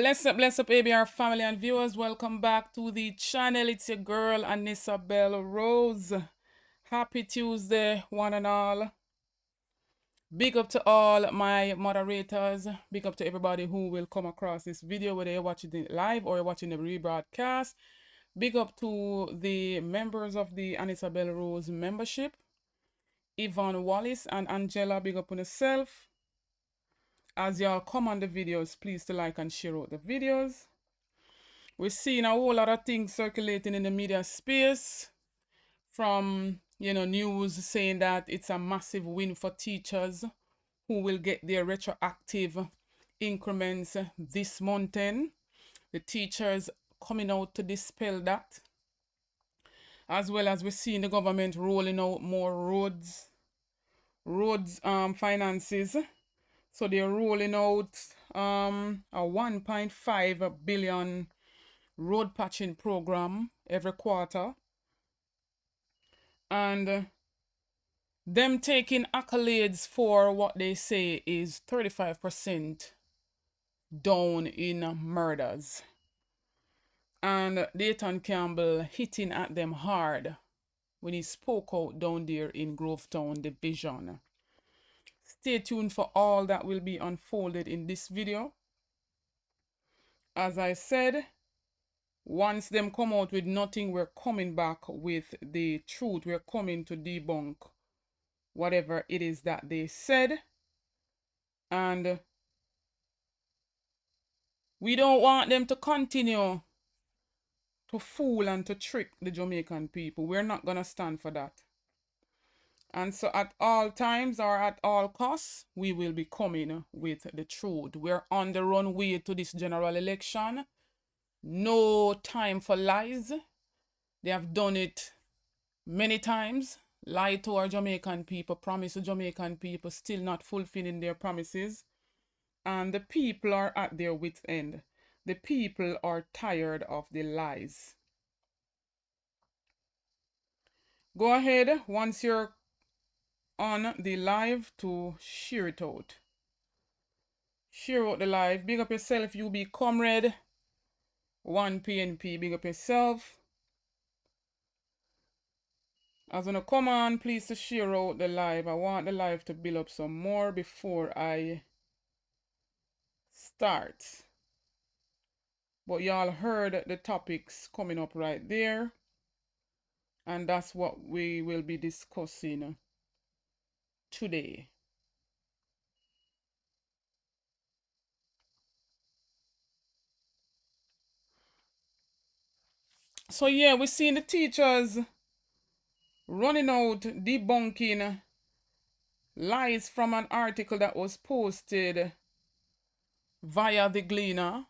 Bless up, ABR family and viewers. Welcome back to the channel. It's your girl, Anissa Bell Rose. Happy Tuesday, one and all. Big up to all my moderators. Big up to everybody who will come across this video, whether you're watching it live or you're watching the rebroadcast. Big up to the members of the Anissa Bell Rose membership. Yvonne Wallace and Angela, big up on yourself. As y'all come on the videos, please to like and share out the videos. We're seeing a whole lot of things circulating in the media space, from news saying that it's a massive win for teachers who will get their retroactive increments this month. The teachers coming out to dispel that, as well as we're seeing the government rolling out more roads finances. So they're rolling out a 1.5 billion road patching program every quarter, and them taking accolades for what they say is 35% down in murders, and Dayton Campbell hitting at them hard when he spoke out down there in Grovetown Division. Stay tuned for all that will be unfolded in this video. As I said, once them come out with nothing, we're coming back with the truth. We're coming to debunk whatever it is that they said. And we don't want them to continue to fool and to trick the Jamaican people. We're not going to stand for that. And so at all times or at all costs, we will be coming with the truth. We're on the runway to this general election. No time for lies. They have done it many times. Lied to our Jamaican people, promised to Jamaican people, still not fulfilling their promises. And the people are at their wits' end. The people are tired of the lies. Go ahead, once you're on the live, to share it out. Share out the live. Big up yourself, UB Comrade. 1PNP, big up yourself. As when I come on, please to share out the live. I want the live to build up some more before I start. But y'all heard the topics coming up right there. And that's what we will be discussing today. So yeah, we're seeing the teachers running out, debunking lies from an article that was posted via the Gleaner,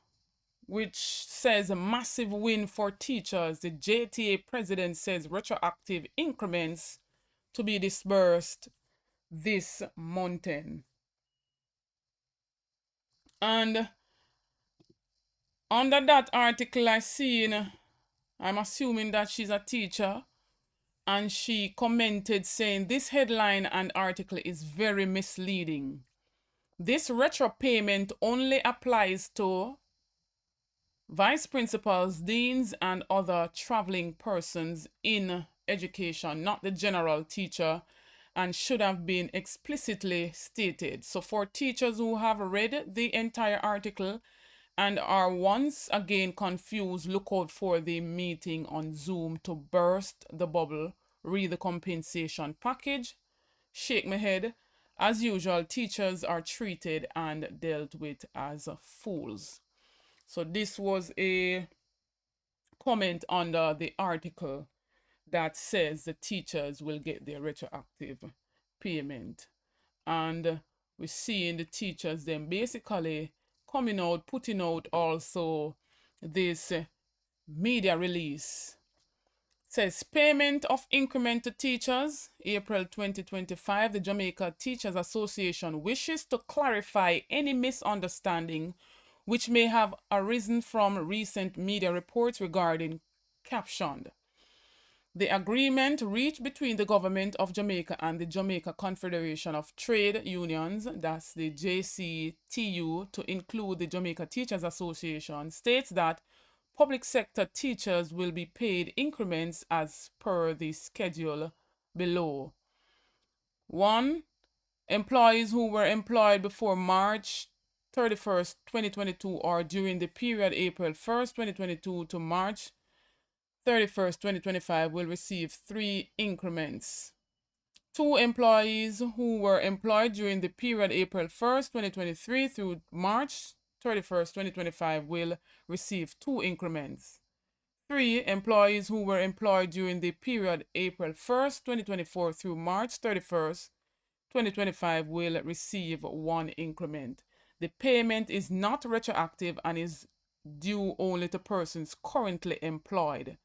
which says a massive win for teachers. The JTA president says retroactive increments to be disbursed this month. And under that article I seen, I'm assuming that she's a teacher, and she commented saying this headline and article is very misleading. This retro payment only applies to vice principals, deans, and other traveling persons in education, not the general teacher, and should have been explicitly stated. So for teachers who have read the entire article and are once again confused, look out for the meeting on Zoom to burst the bubble, read the compensation package, shake my head. As usual, teachers are treated and dealt with as fools. So this was a comment under the article that says the teachers will get their retroactive payment. And we're seeing the teachers then basically coming out, putting out also this media release. It says payment of increment to teachers, April 2025. The Jamaica Teachers Association wishes to clarify any misunderstanding which may have arisen from recent media reports regarding captioned The agreement reached between the government of Jamaica and the Jamaica Confederation of Trade Unions, that's the JCTU, to include the Jamaica Teachers Association, states that public sector teachers will be paid increments as per the schedule below. 1. Employees who were employed before March 31st, 2022 or during the period April 1st, 2022 to March 31st, 2025 will receive 3 increments. 2. Employees who were employed during the period April 1st, 2023 through March 31st, 2025 will receive 2 increments. 3. Employees who were employed during the period April 1st, 2024 through March 31st, 2025 will receive 1 increment. The payment is not retroactive and is due only to persons currently employed.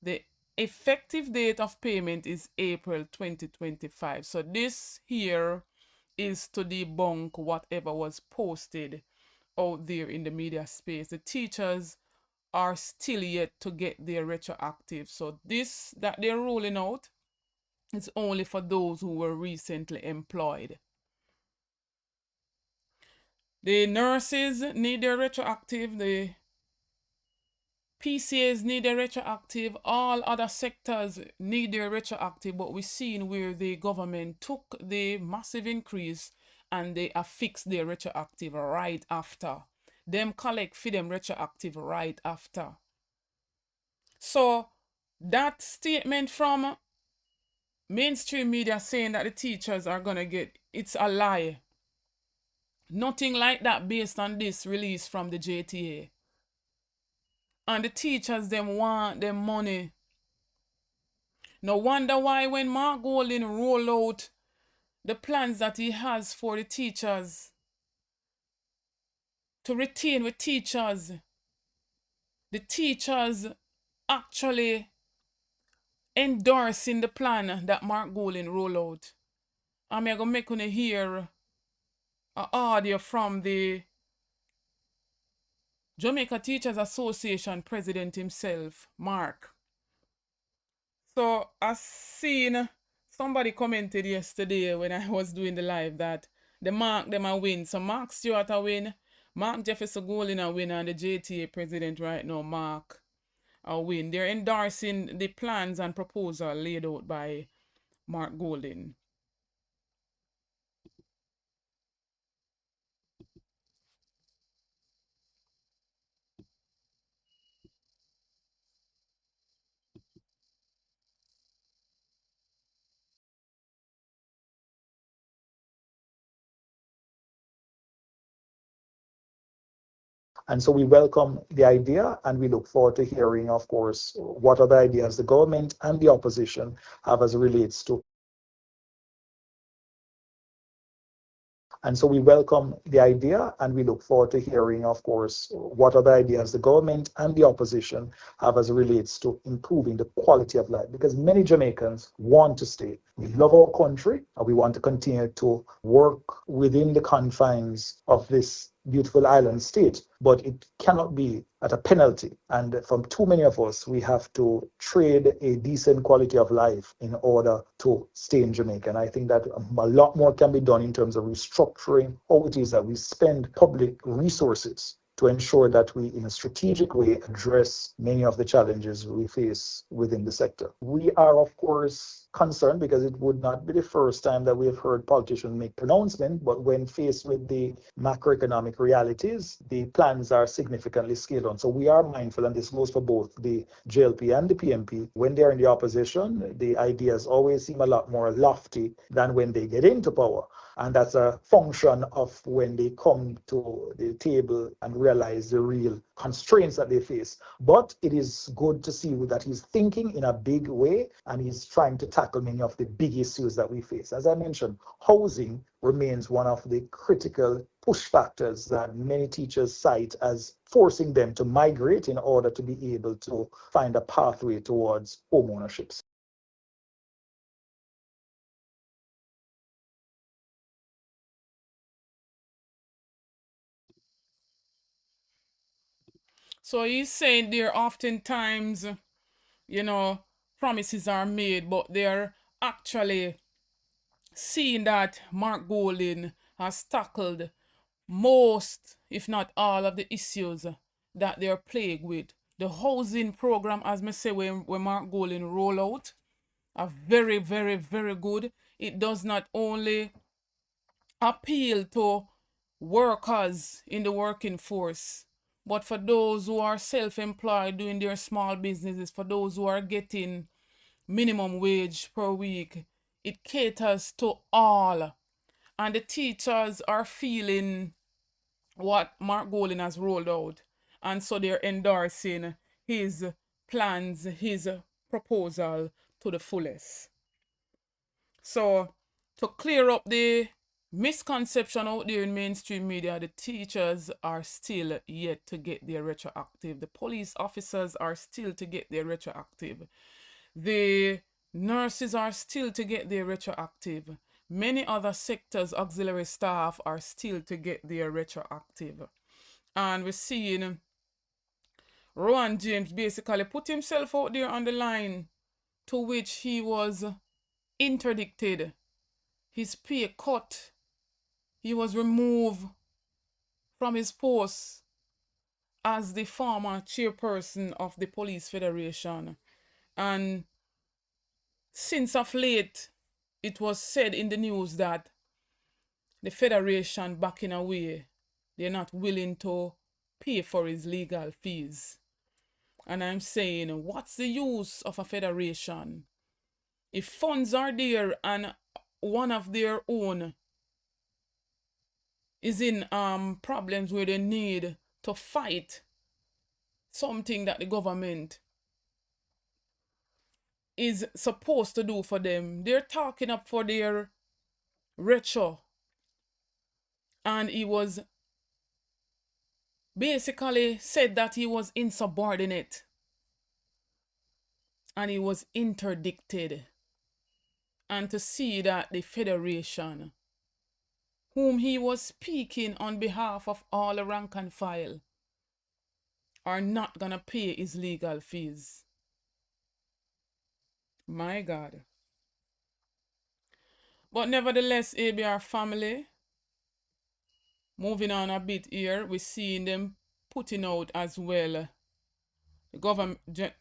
The effective date of payment is April 2025. So this here is to debunk whatever was posted out there in the media space. The teachers are still yet to get their retroactive. So this that they're rolling out is only for those who were recently employed. The nurses need their retroactive, the PCAs need their retroactive, all other sectors need their retroactive, but we're seeing where the government took the massive increase and they affixed their retroactive right after. Them collect for them retroactive right after. So that statement from mainstream media saying that the teachers are gonna get, it's a lie. Nothing like that based on this release from the JTA. And the teachers them want them money. No wonder why when Mark Golding roll out the plans that he has for the teachers to retain with teachers, the teachers actually endorsing the plan that Mark Golding roll out. I'm going to make you hear an audio from the Jamaica Teachers Association president himself, Mark. So I seen somebody commented yesterday when I was doing the live that the Mark them a win. So Mark Stewart a win, Mark Jefferson Golding a win, and the JTA president right now, Mark, a win. They're endorsing the plans and proposal laid out by Mark Golding. And so we welcome the idea and we look forward to hearing, of course, what other ideas the government and the opposition have as it relates to. And so we welcome the idea and we look forward to hearing, of course, what other ideas the government and the opposition have as it relates to improving the quality of life. Because many Jamaicans want to stay. We love our country and we want to continue to work within the confines of this beautiful island state, but it cannot be at a penalty. And from too many of us, we have to trade a decent quality of life in order to stay in Jamaica. And I think that a lot more can be done in terms of restructuring how it is that we spend public resources to ensure that we, in a strategic way, address many of the challenges we face within the sector. We are, of course, concerned because it would not be the first time that we have heard politicians make pronouncements, but when faced with the macroeconomic realities, the plans are significantly scaled on. So we are mindful, and this goes for both the JLP and the PMP. When they're in the opposition, the ideas always seem a lot more lofty than when they get into power. And that's a function of when they come to the table and realize the real constraints that they face. But it is good to see that he's thinking in a big way and he's trying to tackle many of the big issues that we face. As I mentioned, housing remains one of the critical push factors that many teachers cite as forcing them to migrate in order to be able to find a pathway towards home ownership. So he's saying there oftentimes, you know, promises are made, but they're actually seeing that Mark Golding has tackled most, if not all, of the issues that they're plagued with. The housing program, as me say, when Mark Golding roll out, are very, very, very good. It does not only appeal to workers in the working force, but for those who are self-employed doing their small businesses, for those who are getting minimum wage per week, it caters to all. And the teachers are feeling what Mark Golding has rolled out. And so they're endorsing his plans, his proposal to the fullest. So to clear up the misconception out there in mainstream media, the teachers are still yet to get their retroactive. The police officers are still to get their retroactive. The nurses are still to get their retroactive. Many other sectors, auxiliary staff, are still to get their retroactive. And we're seeing Rowan James basically put himself out there on the line, to which he was interdicted, his pay cut, he was removed from his post as the former chairperson of the Police Federation. And since of late, it was said in the news that the Federation backing away, they're not willing to pay for his legal fees. And I'm saying, what's the use of a federation if funds are there and one of their own is in problems where they need to fight something that the government is supposed to do for them? They're talking up for their retro, and he was basically said that he was insubordinate and he was interdicted. And to see that the Federation, whom he was speaking on behalf of all the rank and file, are not gonna pay his legal fees. My God. But nevertheless, ABR family, moving on a bit here, we're seeing them putting out as well the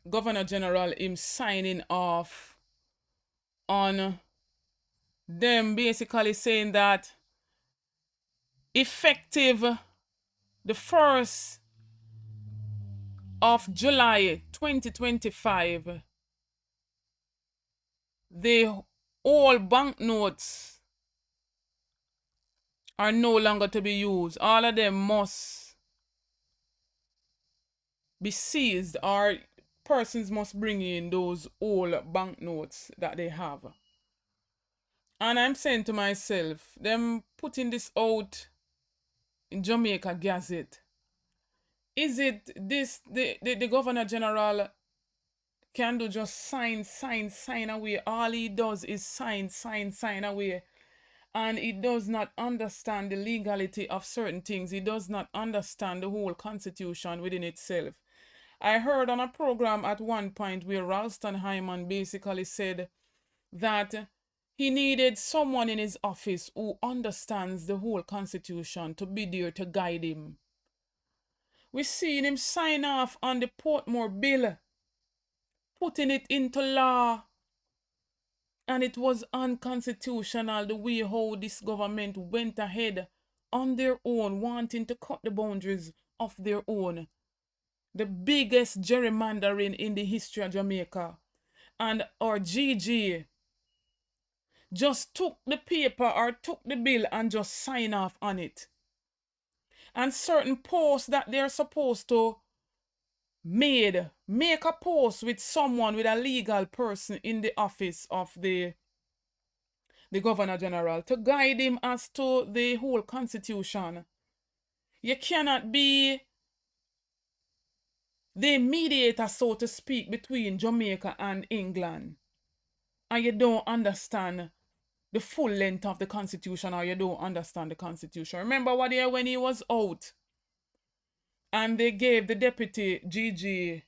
Governor General him signing off on them basically saying that effective the 1st of July 2025, the all banknotes are no longer to be used. All of them must be seized, or persons must bring in those old banknotes that they have. And I'm saying to myself, them putting this out in Jamaica Gazette, is it this the Governor General can do just sign away? All he does is sign away. And he does not understand the legality of certain things. He does not understand the whole constitution within itself. I heard on a program at one point where Ralston Hyman basically said that he needed someone in his office who understands the whole constitution to be there to guide him. We've seen him sign off on the Portmore bill, putting it into law. And it was unconstitutional the way how this government went ahead on their own, wanting to cut the boundaries of their own. The biggest gerrymandering in the history of Jamaica. And our GG just took the paper or took the bill and just sign off on it. And certain posts that they're supposed to make a post with someone, with a legal person in the office of the Governor General to guide him as to the whole constitution. You cannot be the mediator, so to speak, between Jamaica and England, and you don't understand the full length of the constitution, or you don't understand the constitution. Remember what year when he was out and they gave the deputy GG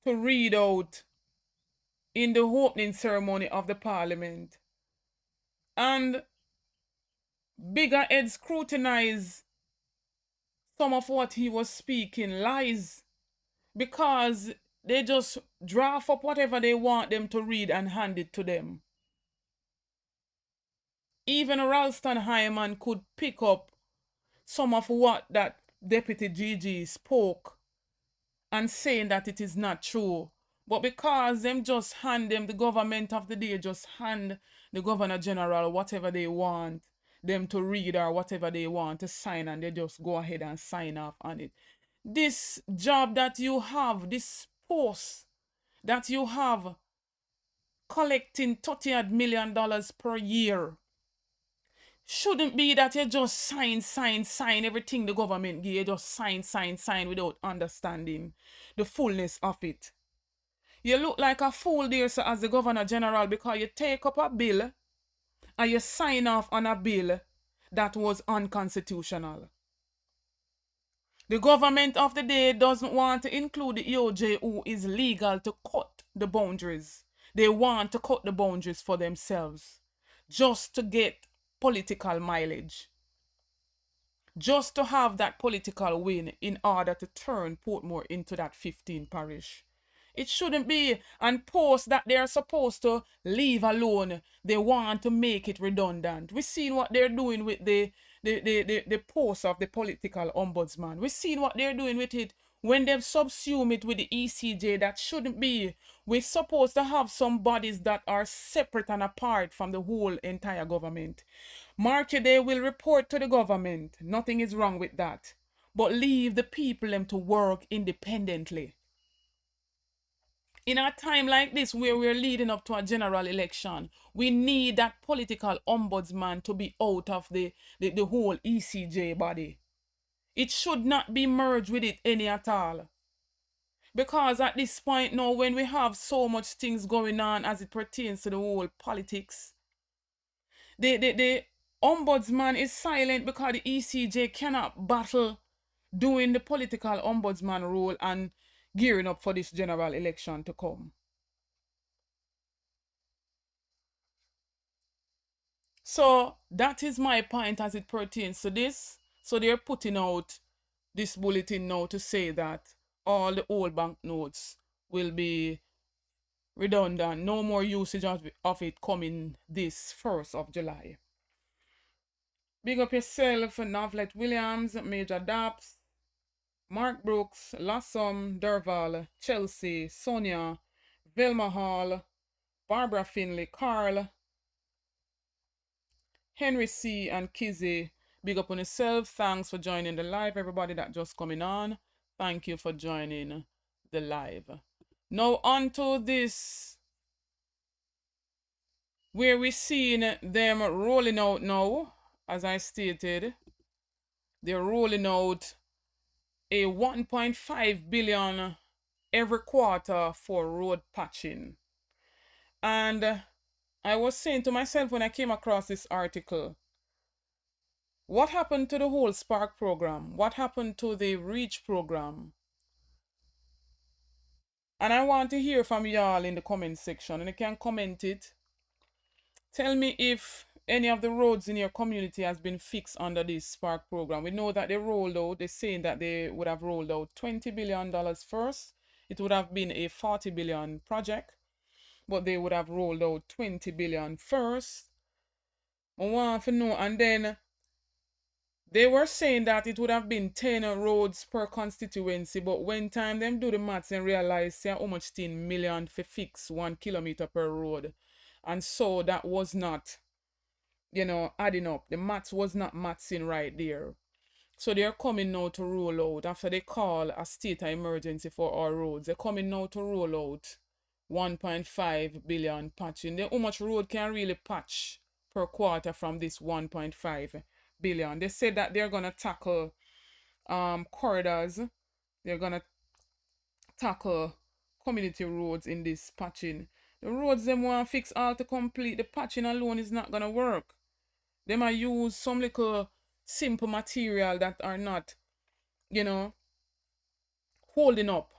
to read out in the opening ceremony of the parliament. And bigger heads scrutinize some of what he was speaking, lies, because they just draft up whatever they want them to read and hand it to them. Even Ralston Hyman could pick up some of what that Deputy GG spoke and saying that it is not true. But because them just hand them, the government of the day just hand the Governor General whatever they want them to read or whatever they want to sign, and they just go ahead and sign off on it. This job that you have, this post that you have, collecting $30 million per year, shouldn't be that you just sign everything the government give you, just sign without understanding the fullness of it. You look like a fool there, sir, as the Governor General, because you take up a bill and you sign off on a bill that was unconstitutional. The government of the day doesn't want to include the EOJ, who is legal, to cut the boundaries. They want to cut the boundaries for themselves, just to get political mileage, just to have that political win in order to turn Portmore into that 15 parish. It shouldn't be. And posts that they're supposed to leave alone, they want to make it redundant. We've seen what they're doing with the posts of the political ombudsman. We've seen what they're doing with it when they've subsumed it with the ECJ. That shouldn't be. We're supposed to have some bodies that are separate and apart from the whole entire government. Market will report to the government. Nothing is wrong with that. But leave the people them to work independently. In a time like this, where we're leading up to a general election, we need that political ombudsman to be out of the whole ECJ body. It should not be merged with it any at all. Because at this point now, when we have so much things going on as it pertains to the whole politics, the ombudsman is silent because the ECJ cannot battle doing the political ombudsman role and gearing up for this general election to come. So that is my point as it pertains to this. So they're putting out this bulletin now to say that all the old banknotes will be redundant. No more usage of it coming this 1st of July. Big up yourself, Novlet Williams, Major Daps, Mark Brooks, Lassom, Derval, Chelsea, Sonia, Velma Hall, Barbara Finley, Carl, Henry C. and Kizzy. Big up on yourself. Thanks for joining the live. Everybody that just coming on, thank you for joining the live. Now on to this, where we're seeing them rolling out now. As I stated, they're rolling out a 1.5 billion every quarter for road patching. And I was saying to myself when I came across this article, what happened to the whole Spark program? What happened to the REACH program? And I want to hear from y'all in the comment section, and you can comment it. Tell me if any of the roads in your community has been fixed under this Spark program. We know that they rolled out, they're saying that they would have rolled out $20 billion first. It would have been a $40 billion project, but they would have rolled out $20 billion first. I want to know, and then they were saying that it would have been 10 roads per constituency, but when time them do the maths and realize say how much 10 million for fix 1 kilometer per road. And so that was not, adding up. The maths was not mathsing right there. So they're coming now to roll out, after they call a state of emergency for our roads, they're coming now to roll out 1.5 billion patching. Then how much road can really patch per quarter from this 1.5 billion? They said that they're gonna tackle corridors, they're gonna tackle community roads in this patching. The roads them want fix all to complete. The patching alone is not gonna work. They might use some little simple material that are not, holding up.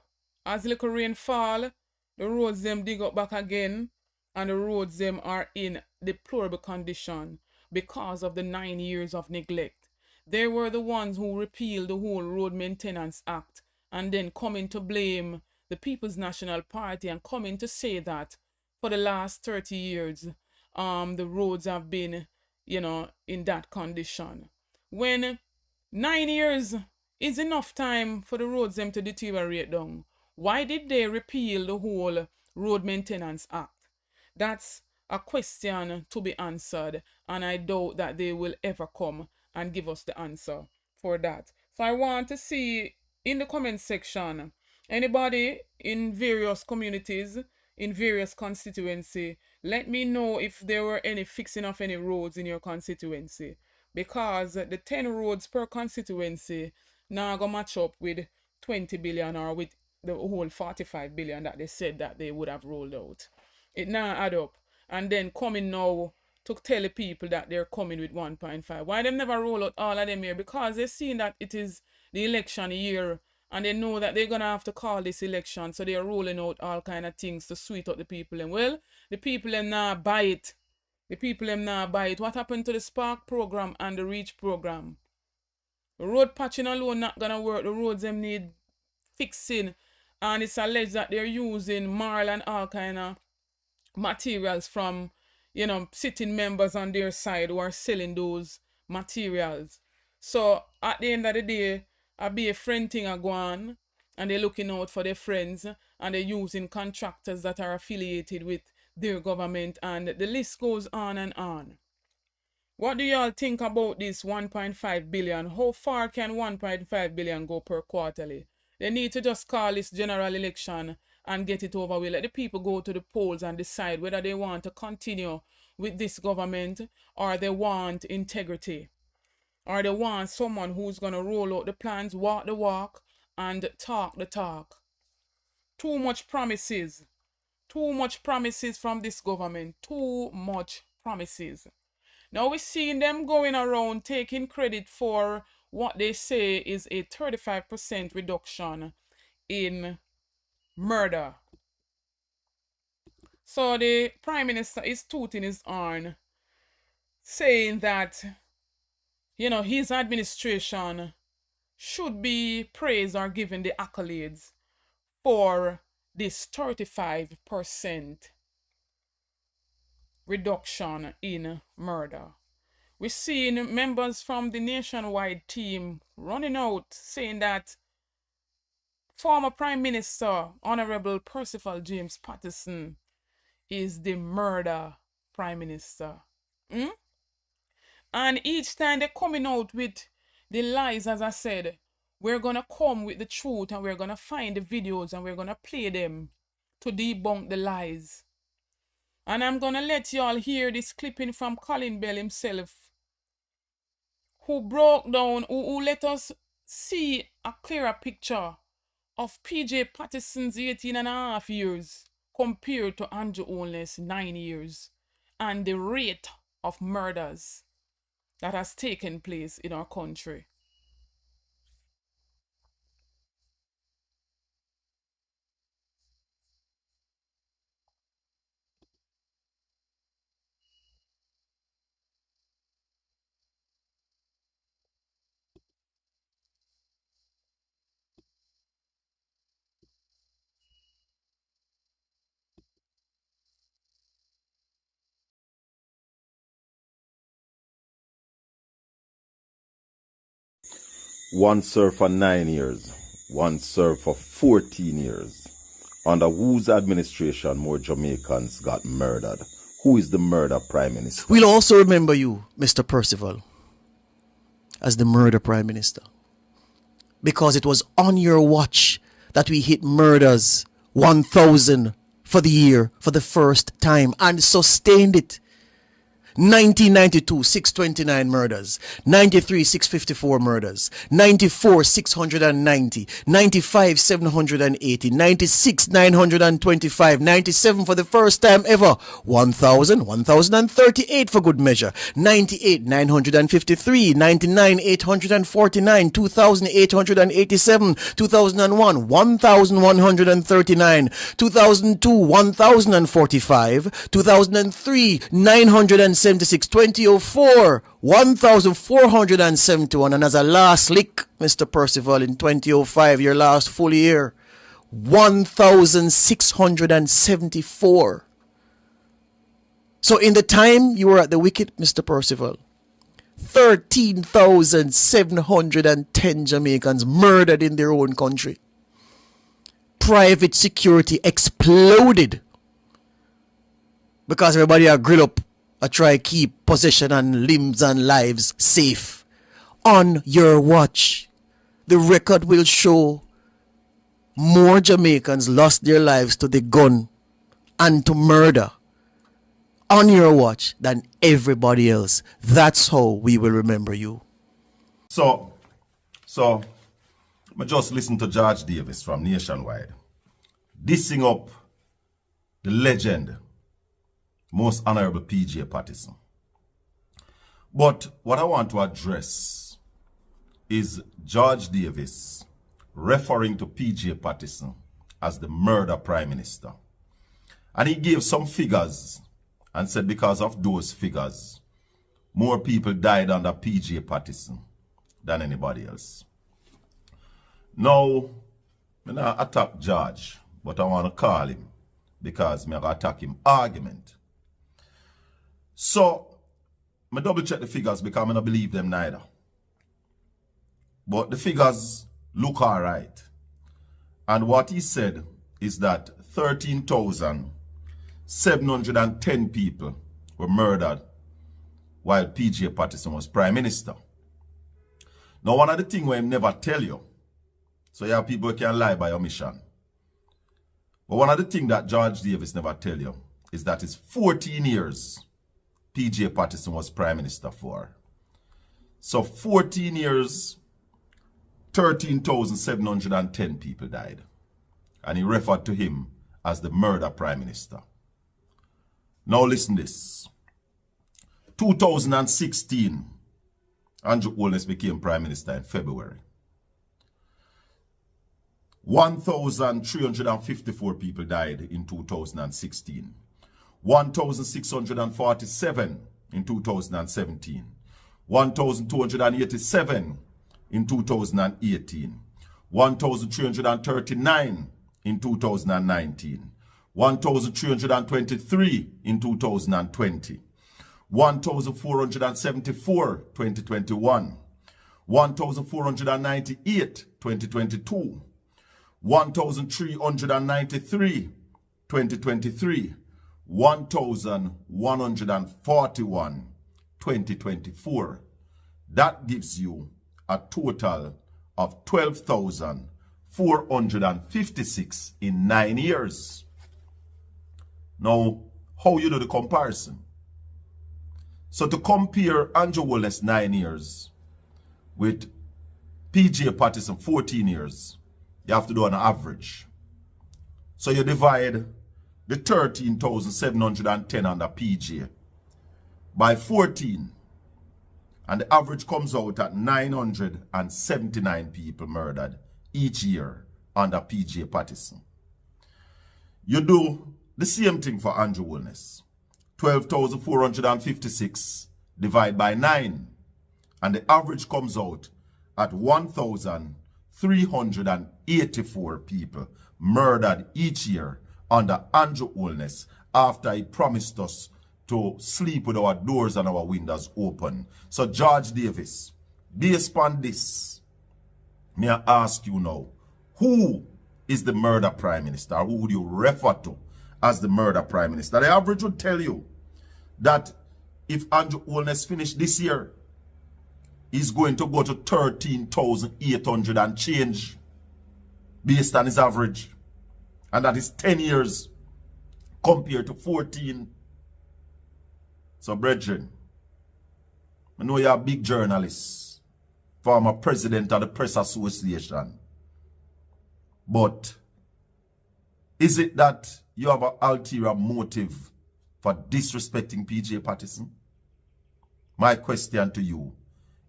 As little rain fall, the roads them dig up back again, and the roads them are in deplorable condition because of the 9 years of neglect. They were the ones who repealed the whole Road Maintenance Act and then coming to blame the People's National Party and coming to say that for the last 30 years, the roads have been, in that condition. When 9 years is enough time for the roads them to deteriorate down, why did they repeal the whole Road Maintenance Act? That's a question to be answered, and I doubt that they will ever come and give us the answer for that. So I want to see in the comment section, anybody in various communities, in various constituency, let me know if there were any fixing of any roads in your constituency. Because the 10 roads per constituency now go match up with 20 billion or with the whole 45 billion that they said that they would have rolled out. It now add up. And then coming now to tell the people that they're coming with 1.5. Why them never roll out all of them here? Because they're seeing that it is the election year and they know that they're going to have to call this election. So they're rolling out all kind of things to sweet up the people. And well, the people them now buy it. The people them now buy it. What happened to the Spark program and the Reach program? The road patching alone not going to work. The roads them need fixing. And it's alleged that they're using marl and all kind of materials from, sitting members on their side who are selling those materials. So at the end of the day, I be a friend thing a go on, and they're looking out for their friends, and they're using contractors that are affiliated with their government, and the list goes on and on. What do y'all think about this 1.5 billion? How far can 1.5 billion go per quarterly? They need to just call this general election and get it over with. Let the people go to the polls and decide whether they want to continue with this government or they want integrity. Or they want someone who's going to roll out the plans, walk the walk, and talk the talk. Too much promises. Too much promises from this government. Too much promises. Now we're seeing them going around taking credit for what they say is a 35% reduction in murder. So the Prime Minister is tooting his horn, saying that, his administration should be praised or given the accolades for this 35% reduction in murder. We're seeing members from the nationwide team running out saying that former Prime Minister Honorable Percival James Patterson is the murder Prime Minister. And each time they're coming out with the lies, as I said, we're going to come with the truth and we're going to find the videos and we're going to play them to debunk the lies. And I'm going to let y'all hear this clipping from Colin Bell himself, who broke down, who let us see a clearer picture of PJ Patterson's 18.5 years compared to Andrew Holness' 9 years and the rate of murders that has taken place in our country. One served for 9 years, one served for 14 years. Under whose administration more Jamaicans got murdered? Who is the murder Prime Minister? We'll also remember you, Mr. Percival, as the murder Prime Minister. Because it was on your watch that we hit murders 1,000 for the year for the first time and sustained it. 1992, 629 murders. 93, 654 murders. 94, 690. 95, 780. 96, 925. 97 for the first time ever. 1,038 for good measure. 98, 953. 99, 849. 2,887. 2001, 1,139. 2002, 1,045. 2003, 976. 2004, 1,471. And as a last lick, Mr. Percival, in 2005, your last full year, 1,674. So in the time you were at the wicket, Mr. Percival, 13,710 Jamaicans murdered in their own country. Private security exploded because everybody are grilled up or try keep possession and limbs and lives safe. On your watch, the record will show more Jamaicans lost their lives to the gun and to murder on your watch than everybody else. That's how we will remember you. So I just listen to George Davis from Nationwide, dissing up the legend, Most Honorable P.J. Patterson. But what I want to address is George Davis referring to P.J. Patterson as the murder prime minister. And he gave some figures and said because of those figures, more people died under P.J. Patterson than anybody else. Now, I don't attack George, but I want to call him because I'm going to attack him argument. So, I double check the figures because I don't believe them neither. But the figures look all right. And what he said is that 13,710 people were murdered while P.J. Patterson was prime minister. Now, one of the things where I never tell you, so you have people who can lie by omission. But one of the things that George Davis never tell you is that it's 14 years P.J. Patterson was prime minister for. So 14 years, 13,710 people died. And he referred to him as the murder prime minister. Now listen this. 2016, Andrew Holness became prime minister in February. 1,354 people died in 2016. 1,647 in 2017. 1,287 in 2018. 1,339 in 2019. 1,323 in 2020. 1,474 2021. 1,498 2022. 1,393 2023. 1,141 2024. That gives you a total of 12,456 in 9 years. Now, how you do the comparison? So to compare Andrew Holness 9 years with P.J. Patterson 14 years, you have to do an average. So you divide the 13,710 under P.J. by 14, and the average comes out at 979 people murdered each year under P.J. Patterson. You do the same thing for Andrew Holness. 12,456 divided by 9, and the average comes out at 1,384 people murdered each year under Andrew Holness after he promised us to sleep with our doors and our windows open. So George Davis, based upon this, may I ask you now, who is the murder prime minister? Who would you refer to as the murder prime minister? The average would tell you that if Andrew Holness finished this year, he's going to go to 13,800 and change based on his average. And that is 10 years compared to 14. So, brethren, I know you're a big journalist, former president of the Press Association. But is it that you have an ulterior motive for disrespecting PJ Patterson? My question to you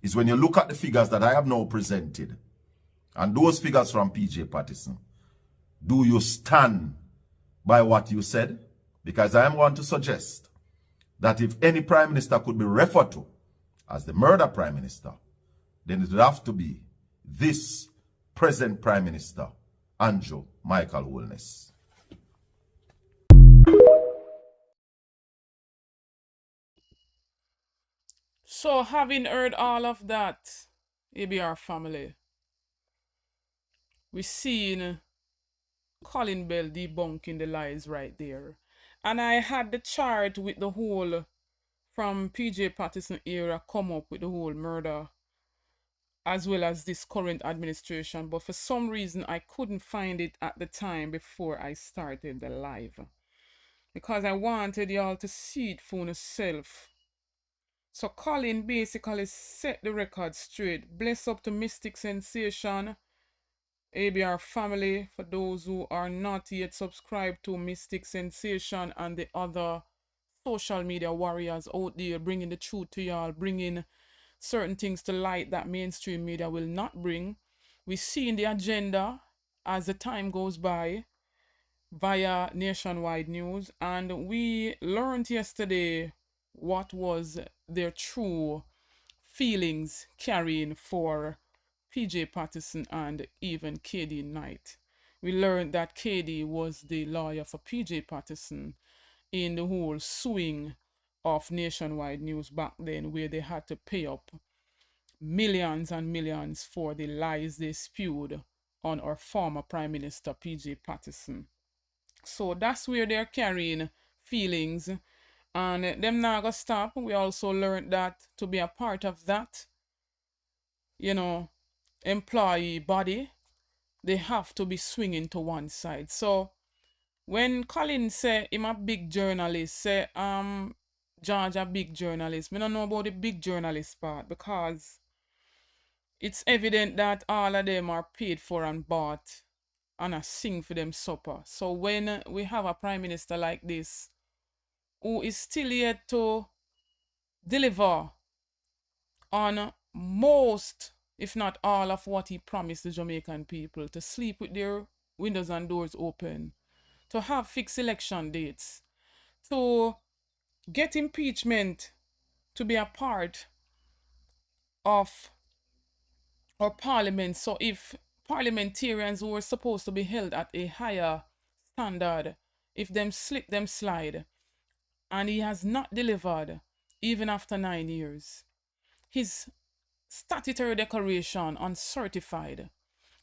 is, when you look at the figures that I have now presented, and those figures from PJ Patterson, do you stand by what you said? Because I am going to suggest that if any prime minister could be referred to as the murder prime minister, then it would have to be this present prime minister, Andrew Michael Holness. So, having heard all of that, ABR family, we seen Colin Bell debunking the lies right there. And I had the chart with the whole, from PJ Patterson era, come up with the whole murder, as well as this current administration. But for some reason, I couldn't find it at the time before I started the live, because I wanted y'all to see it for yourself. So Colin basically set the record straight. Bless up to Mystic Sensation, ABR family. For those who are not yet subscribed to Mystic Sensation and the other social media warriors out there, bringing the truth to y'all, bringing certain things to light that mainstream media will not bring. We see in the agenda as the time goes by via nationwide news, and we learned yesterday what was their true feelings carrying for PJ Patterson and even KD Knight. We learned that KD was the lawyer for PJ Patterson in the whole suing of nationwide news back then, where they had to pay up millions and millions for the lies they spewed on our former Prime Minister PJ Patterson. So that's where they're carrying feelings, and them not gonna stop. We also learned that to be a part of that, employee body, they have to be swinging to one side. So when Colin say him a big journalist, say George a big journalist, me don't know about the big journalist part, because it's evident that all of them are paid for and bought and a sing for them supper. So when we have a prime minister like this, who is still yet to deliver on most, if not all, of what he promised the Jamaican people, to sleep with their windows and doors open, to have fixed election dates, to get impeachment to be a part of our parliament. So if parliamentarians who were supposed to be held at a higher standard, if them slip, them slide, and he has not delivered even after 9 years. His statutory declaration uncertified.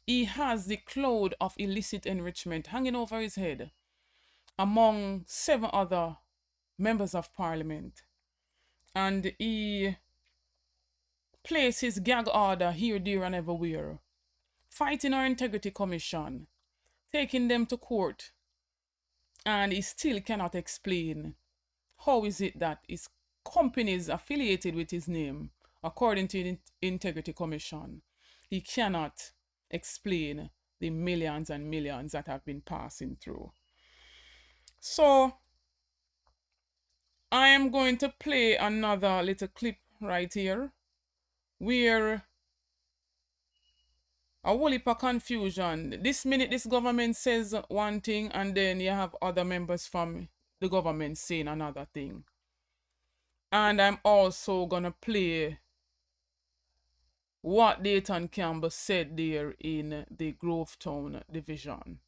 He has the cloud of illicit enrichment hanging over his head among 7 other members of parliament. And he placed his gag order here, there, and everywhere, fighting our integrity commission, taking them to court, and he still cannot explain how is it that his companies affiliated with his name, according to the Integrity Commission, he cannot explain the millions and millions that have been passing through. So I am going to play another little clip right here, where a whole heap of confusion. This minute this government says one thing, and then you have other members from the government saying another thing. And I'm also gonna play what Dayton Campbell said there in the Grovetown division.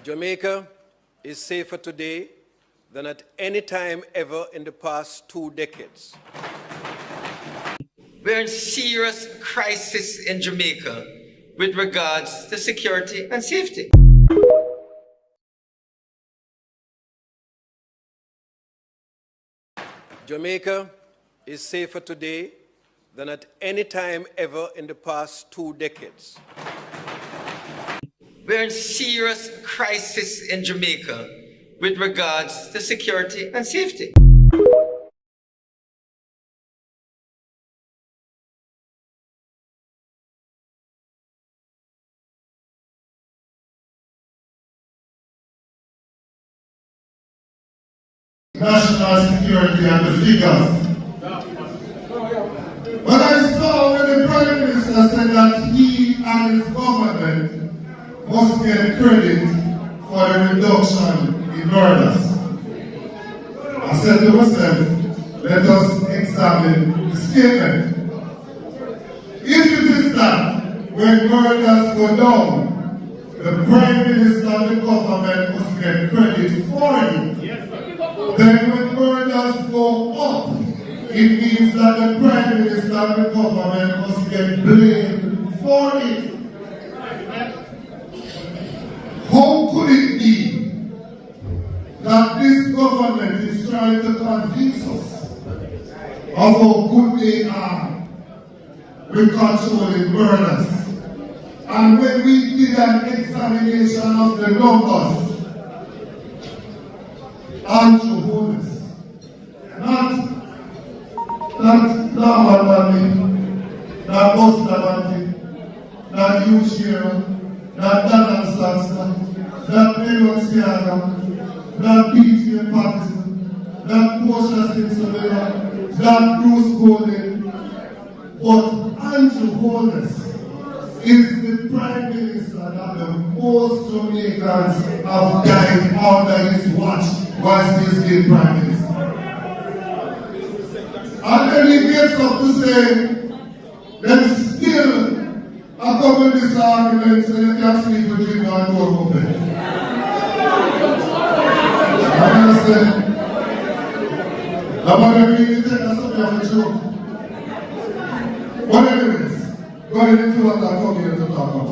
Jamaica is safer today than at any time ever in the past 2 decades. We're in serious crisis in Jamaica with regards to security and safety. Jamaica is safer today than at any time ever in the past 2 decades. We're in serious crisis in Jamaica with regards to security and safety. National security and the figures. But I saw when the Prime Minister said that he and his government must get credit for the reduction in murders. I said to myself, let us examine the statement. If it is that when murders go down, the Prime Minister and the government must get credit for it, then when murders go up, it means that the Prime Minister and the government must get blamed for it. How could it be that this government is trying to convince us of how good they are with controlling murders? And when we did an examination of the numbers, Andrew Holmes, not Lamar not Bostavanti, not Hugh Shearer, not Donald Saxton, not Leon Siaga, not P.T. Patterson, not Portia Simpson, not Bruce Golden, but Andrew Holmes is the Prime Minister that the most Jamaicans have died under his watch whilst he's been Prime Minister. And then he gets up to say, them still are covering this argument so you can sleep with you and door open. I understand. I'm going to really take a subject of a joke. But anyways, going into what I come here to talk about.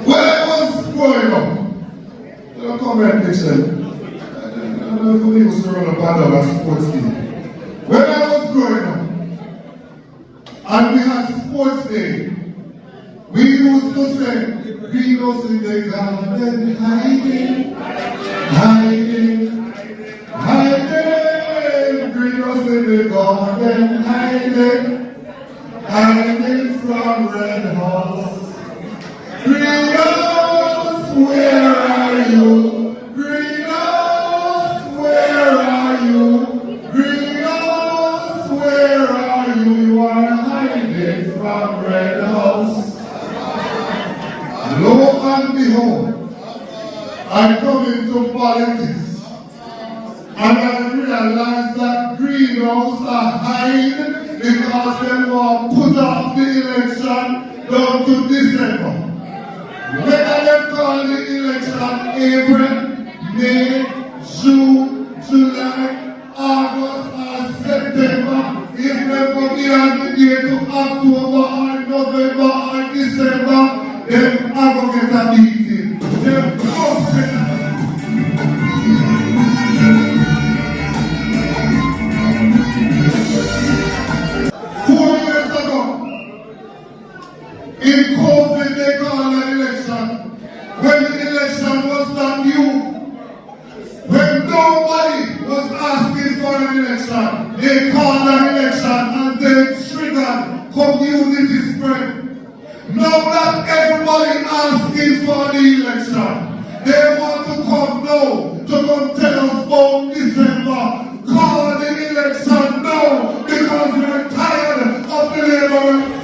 When I was growing up, the comment section, I don't know if we used to run a band of a sports team. When I was growing up, and we had sports day, we used to say, greenhouse in the garden, hiding, hiding, hiding, greenhouse in the garden, hiding, hiding from red horse. Greenhouse, where are you? Greenhouse, where are you? Greenhouse, where are you? You are hiding from red house. Lo and behold, I come into politics and I realize that greenhouse are hiding because they want to put off the election down to December. Whether they call the election April, May, June, July, August, or September, if they go beyond the year to October or November or December, then I go get a meeting. Then both get 4 years ago, in COVID, they called an election. When the election was not new, when nobody was asking for an election, they called an election and they triggered community spread. Now that everybody asking for the election, they want to come now to come tell us about December. Call the election now because we're tired of the Labourites.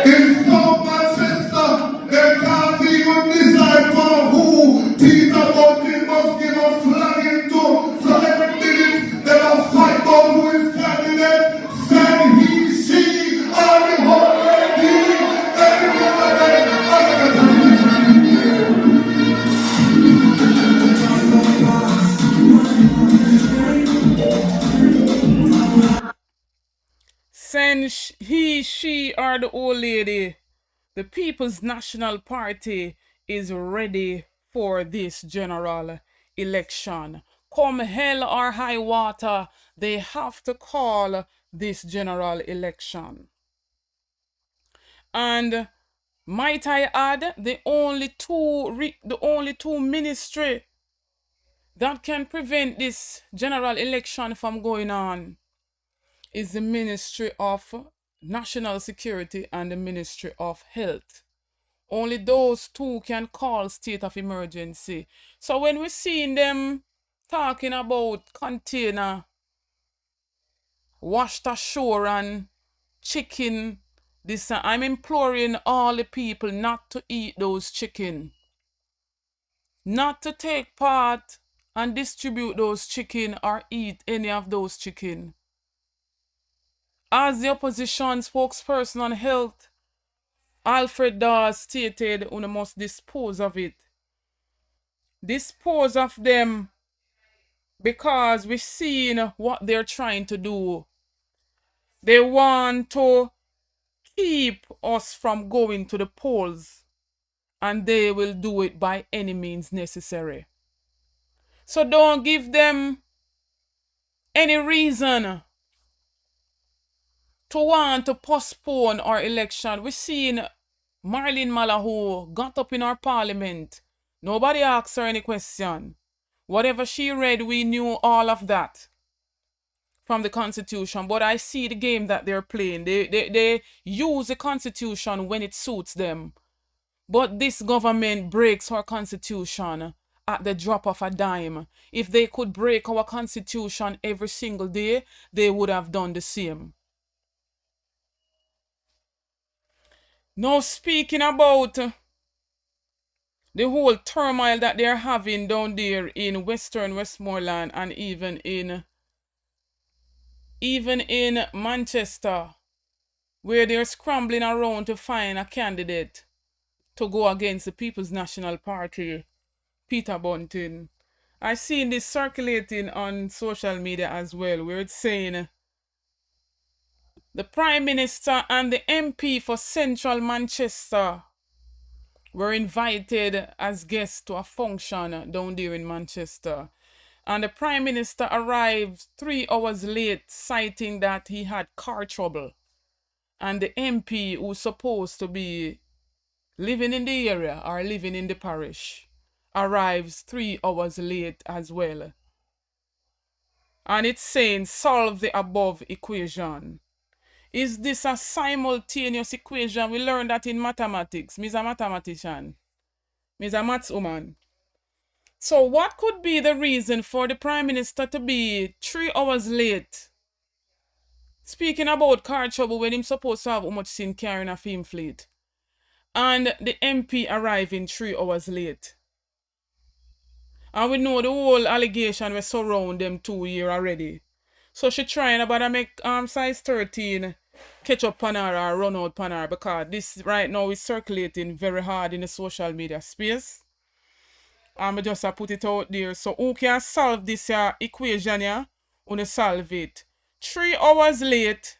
In South Manchester, they can't even decide for who Peter Bunting must give a flagging to. So every minute they will fight about who is candidate. Send he, she, or the whole lady. Send he, she, or the old lady. The People's National Party is ready for this general election. Come hell or high water, they have to call this general election. And might I add, the only two ministry that can prevent this general election from going on is the Ministry of National Security and the Ministry of Health. Only those two can call state of emergency. So when we're seeing them talking about container, washed ashore and chicken, this, I'm imploring all the people not to eat those chicken. Not to take part and distribute those chicken or eat any of those chicken. As the opposition spokesperson on health, Alfred Dawes stated, "We must dispose of it." Dispose of them because we're seeing what they're trying to do. They want to keep us from going to the polls, and they will do it by any means necessary. So don't give them any reason to want to postpone our election. We're seeing Marlene Malahou got up in our parliament. Nobody asked her any question. Whatever she read, we knew all of that from the Constitution. But I see the game that they're playing. They use the Constitution when it suits them. But this government breaks our Constitution at the drop of a dime. If they could break our Constitution every single day, they would have done the same. Now, speaking about the whole turmoil that they're having down there in Western Westmoreland and even in Manchester, where they're scrambling around to find a candidate to go against the People's National Party, Peter Bunting. I've seen this circulating on social media as well, where it's saying the Prime Minister and the MP for Central Manchester were invited as guests to a function down there in Manchester. And the Prime Minister arrived 3 hours late, citing that he had car trouble. And the MP, who's supposed to be living in the area or living in the parish, arrives 3 hours late as well. And it's saying, solve the above equation. Is this a simultaneous equation? We learned that in mathematics. Me's a mathematician. Me's a maths woman. So what could be the reason for the Prime Minister to be 3 hours late? Speaking about car trouble when he's supposed to have how much sin carrying a film fleet. And the MP arriving 3 hours late. And we know the whole allegation will surround them 2 years already. So she trying about to make size 13 catch up on her or run out on her, because this right now is circulating very hard in the social media space. And I just put it out there. So who can solve this equation here? Who solve it? 3 hours late.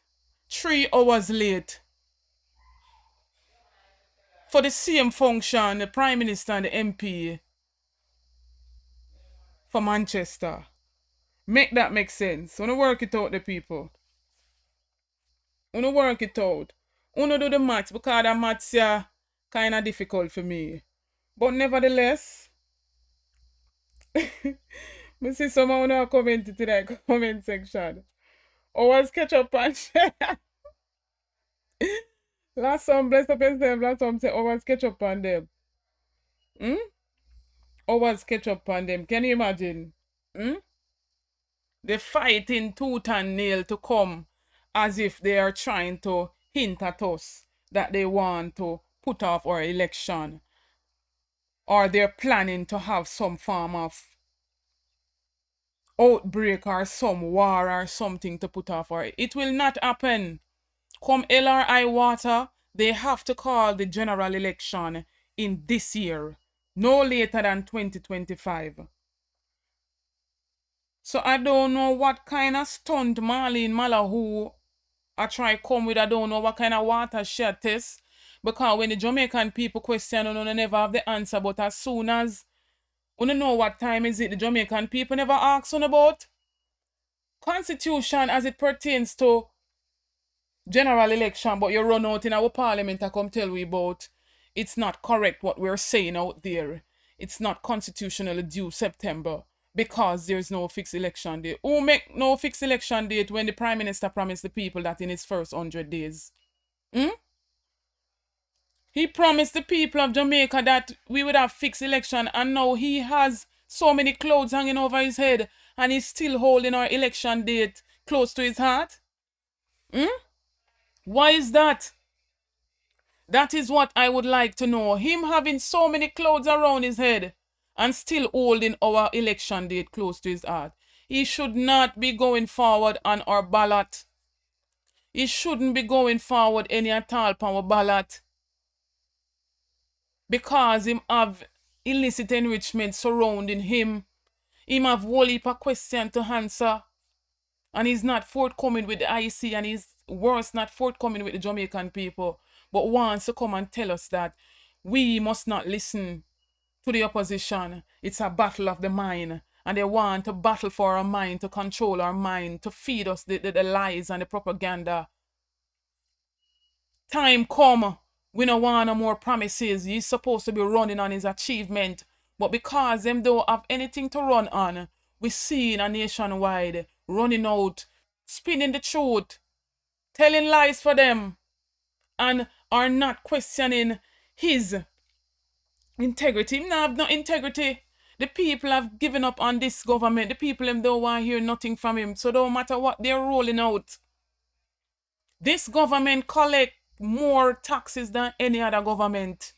3 hours late. For the same function, the Prime Minister and the MP for Manchester. Make that make sense. Wanna work it out, the people. Wanna work it out. Wanna do the maths, because the maths are kind of difficult for me. But nevertheless, I see someone who commented to that comment section. Always catch up and share. Last some bless up yourself. Last some say always catch up on them. Always catch up on them. Can you imagine? They're fighting tooth and nail to come as if they are trying to hint at us that they want to put off our election, or they're planning to have some form of outbreak or some war or something to put off our. It will not happen. Come hell or high water, they have to call the general election in this year, no later than 2025. So I don't know what kind of stunt Marlene Malahou I try come with. I don't know what kind of watershed test. Because when the Jamaican people question, they never have the answer. But as soon as You know what time is it the Jamaican people never ask on about? Constitution as it pertains to general election, but you run out in our parliament and come tell we about it's not correct what we're saying out there. It's not constitutionally due September because there's no fixed election date. Who make no fixed election date when the Prime Minister promised the people that in his first 100 days? He promised the people of Jamaica that we would have fixed election, and now he has so many clouds hanging over his head and he's still holding our election date close to his heart. Why is that? That is what I would like to know. Him having so many clouds around his head and still holding our election date close to his heart. He should not be going forward on our ballot. He shouldn't be going forward any at all on our ballot. Because him have illicit enrichment surrounding him. Him have whole heap of question to answer. And he's not forthcoming with the IEC, and he's worse, not forthcoming with the Jamaican people, but wants to come and tell us that we must not listen to the opposition. It's a battle of the mind, and they want to battle for our mind, to control our mind, to feed us the lies and the propaganda. Time come, we don't want no more promises. He's supposed to be running on his achievement, but because them don't have anything to run on, we see in a nationwide running out, spinning the truth, telling lies for them, and are not questioning his integrity. Him not have no integrity. The people have given up on this government. The people them don't want to hear nothing from him. So no matter what they're rolling out, this government collect more taxes than any other government.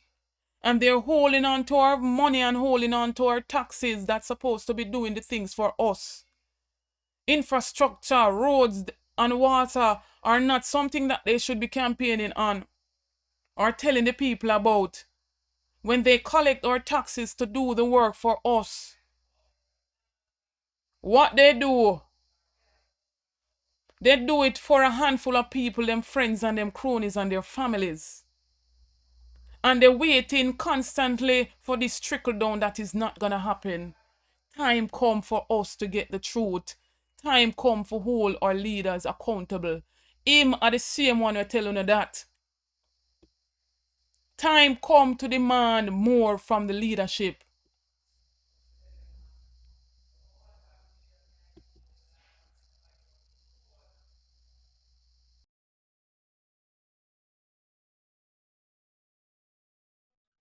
And they're holding on to our money and holding on to our taxes that's supposed to be doing the things for us. Infrastructure, roads, and water are not something that they should be campaigning on or telling the people about when they collect our taxes to do the work for us. What they do it for a handful of people, them friends and them cronies and their families. And they're waiting constantly for this trickle down that is not gonna happen. Time come for us to get the truth. Time come for hold our leaders accountable. Him are the same one who telling you that. Time come to demand more from the leadership.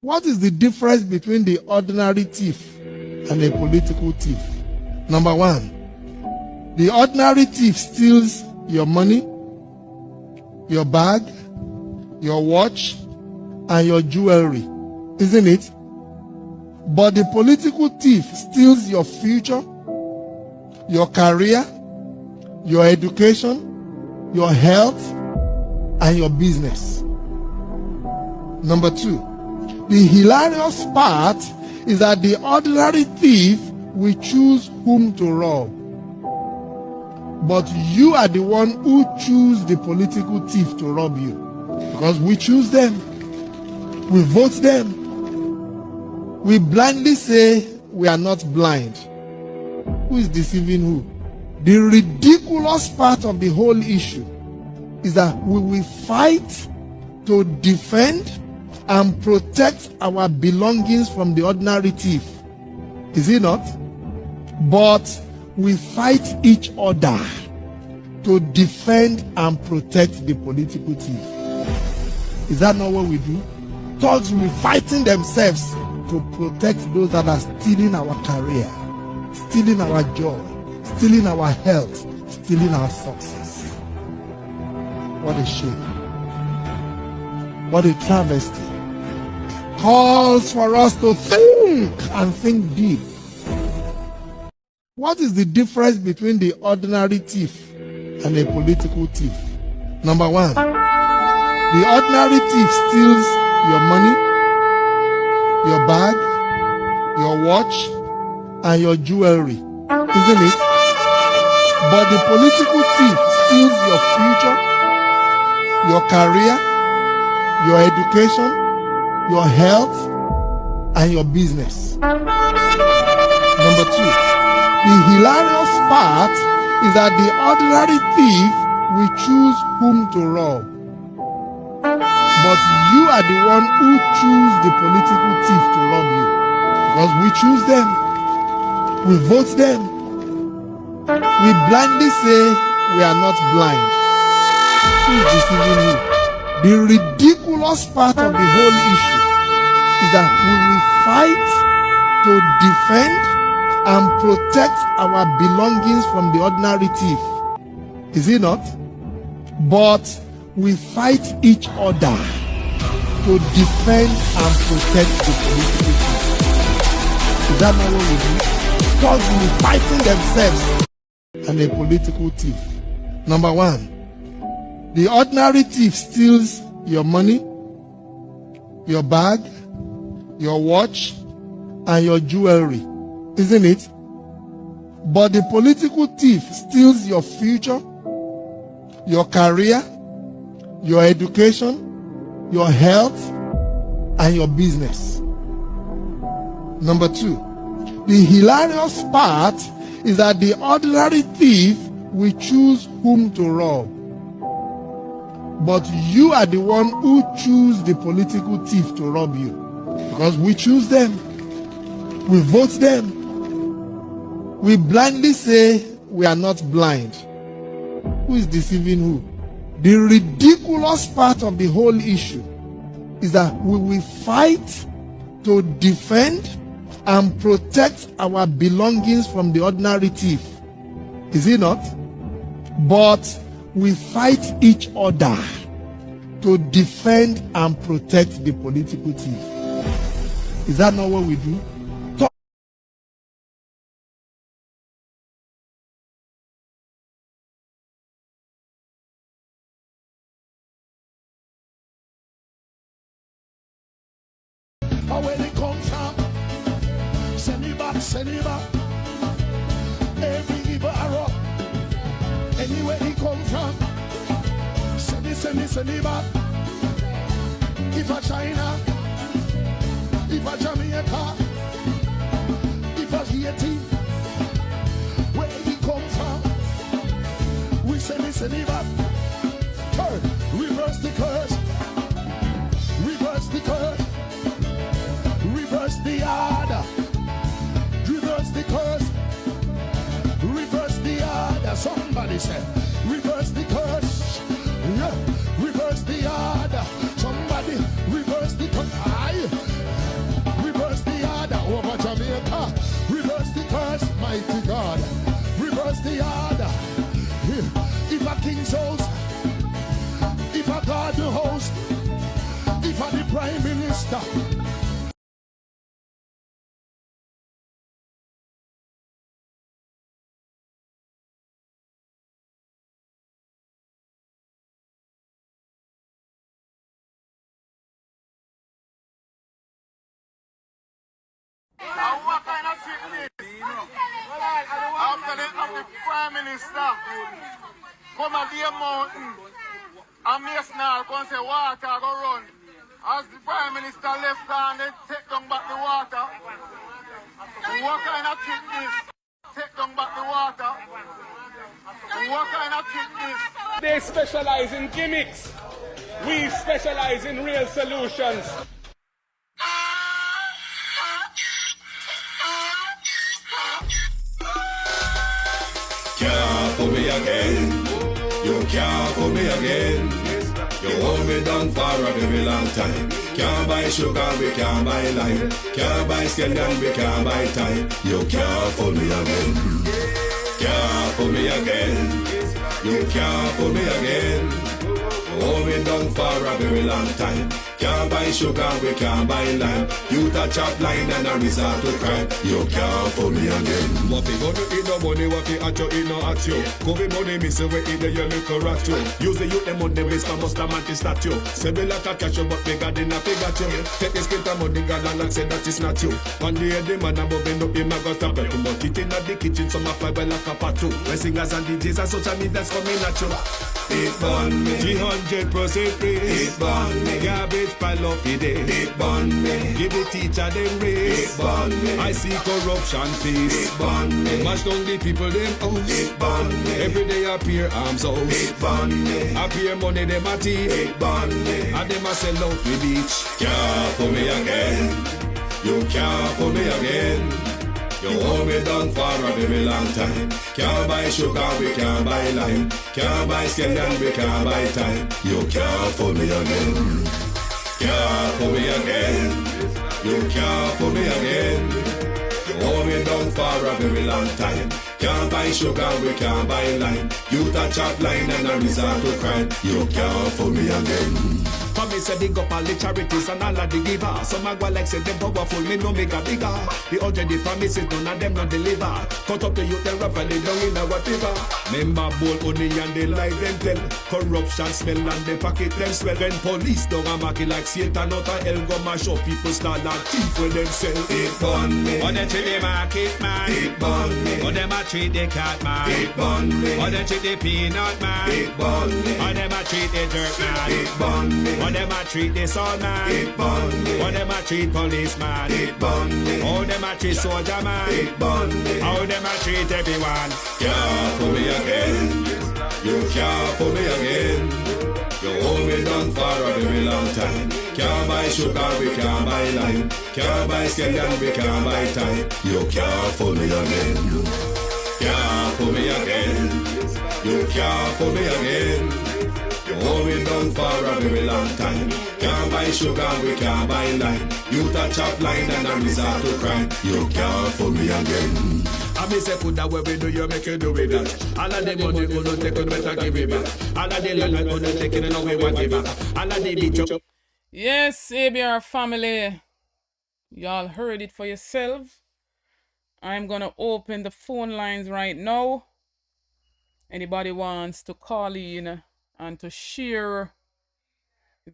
What is the difference between the ordinary thief and a political thief? Number one, the ordinary thief steals your money, your bag, your watch, and your jewelry, isn't it? But the political thief steals your future, your career, your education, your health, and your business. Number two, the hilarious part is that the ordinary thief will choose whom to rob. But you are the one who choose the political thief to rob you. Because we choose them. We vote them. We blindly say we are not blind. Who is deceiving who? The ridiculous part of the whole issue is that we will fight to defend and protect our belongings from the ordinary thief. Is it not? But we fight each other to defend and protect the political thief. Is that not what we do? Thugs will be fighting themselves to protect those that are stealing our career, stealing our joy, stealing our health, stealing our success. What a shame. What a travesty. Calls for us to think and think deep. What is the difference between the ordinary thief and a political thief? Number one, the ordinary thief steals your money, your bag, your watch, and your jewelry, isn't it? But the political thief steals your future, your career, your education, your health, and your business. Number 2, the hilarious part is that the ordinary thief will choose whom to rob. But you are the one who choose the political thief to rob you. Because we choose them. We vote them. We blindly say we are not blind. Who is deceiving you? The ridiculous part of the whole issue is that we will fight to defend and protect our belongings from the ordinary thief. Is it not? But we fight each other to defend and protect the political thief. Is that not what we do? Because we're fighting themselves and a political thief. Number 1, the ordinary thief steals your money, your bag, your watch, and your jewelry, isn't it? But the political thief steals your future, your career, your education, your health, and your business. Number 2, the hilarious part is that the ordinary thief will choose whom to rob. But you are the one who choose the political thief to rob you. Because we choose them. We vote them. We blindly say we are not blind. Who is deceiving who? The ridiculous part of the whole issue is that we will fight to defend and protect our belongings from the ordinary thief. Is it not? But we fight each other to defend and protect the political thief. Is that not what we do? Where they come from, send it back, send it back. Every evil arrow, anywhere he come from, send it back. If a China, if a Jamaica, if a Haiti, where he come from, we send it back. Turn, reverse the curse, reverse the curse. Reverse the order, reverse the curse, reverse the order. Somebody said, reverse the curse, yeah. Reverse the order. Somebody reverse the curse. Aye. Reverse the order over Jamaica. Reverse the curse, mighty God. Reverse the order. If a king's house, if a garden house, if a the prime minister. What kind of treatment? After the Prime Minister come at the mountain and Masonal come say water go run. As the Prime Minister left down, they take down back the water. What kind of treatment? Take down back the water. What kind of treatment? They specialize in gimmicks. We specialize in real solutions. Can't fool me again. You can't fool me again. You hold me down for a very long time. Can't buy sugar, we can't buy lime. Can't buy scallion, we can't buy time. You can't fool me again. Can't fool me again. You can't fool me again. Hold me down for a very long time. Can't buy sugar, we can't buy lime. You touch up line and a resort to crime. You can't fool me again. What we gonna eat no money, what we at you, eat no at you. Cover money, miss away in the yellow correct you. Use the youth, them on the base, but must have man to statue. Say we like a cash, but we got enough, we got you. Take the spit of money, God, and say that is not you. One day, the man above end up, him a got a break. But it in the kitchen, some of fiber like a part two. When singers and DJs and social media's coming at you. It burn me. 300% please. It burn me. Garbage rich pile of it. It burn me. Give the teacher them raise. It burn me. I see corruption face. It burn me. Mash down the people them house. It burn me. Every day appear arms out. It burn me. Appear money them a thief. It burn me. And them a sell out the beach. Can't for me again. You can't for me again. You hold me down for a very long time. Can't buy sugar, we can't buy lime. Can't buy scandal, we can't buy time. You can't fool me again. Can't fool me again. You can't fool me again. You hold me down for a very long time. Can't buy sugar, we can't buy lime. You touch up line and I resort to crime. You can't fool me again. For me say big up all the charities and all of the givers. Some a go like say them powerful, me no make a bigger. The 100 promises, none of them not deliver. Cut up the youth, they rough and they down in a whatever. Member bowl honey and they lie them tell. Corruption smell and they pocket them swell. When police don't a market like Satan out of hell, go mash up people start like thief when them sell. It burn me. Or they treat the market man. It burn me. Or them a treat the cat man. It burn me. Or they treat the peanut man. It burn me. Or them a treat the dirt man. It burn me. Or them a treat the sun man. It burn me. Or them a treat policeman. It burn me. Or them a treat soldier man. It burn me. Or them a treat everyone. Can't fool me again. You can't fool me again. You hold me down for a very long time. Can't buy sugar, we can't buy lime. Can't buy scandal, we can't buy time. You can't fool me again. Can't fool me again. You can't fool me again. You hold me down for a very long time. Can't buy sugar, we can't buy lime. You touch up line and I resort to crime. You can't fool me again. I may say put that way we do, you make you do with that. All of the money you don't take, you better give it back. All of the land you don't take, you know we want it back. All of the beach. Yes, ABR family. Y'all heard it for yourself. I'm gonna open the phone lines right now. Anybody wants to call in and to share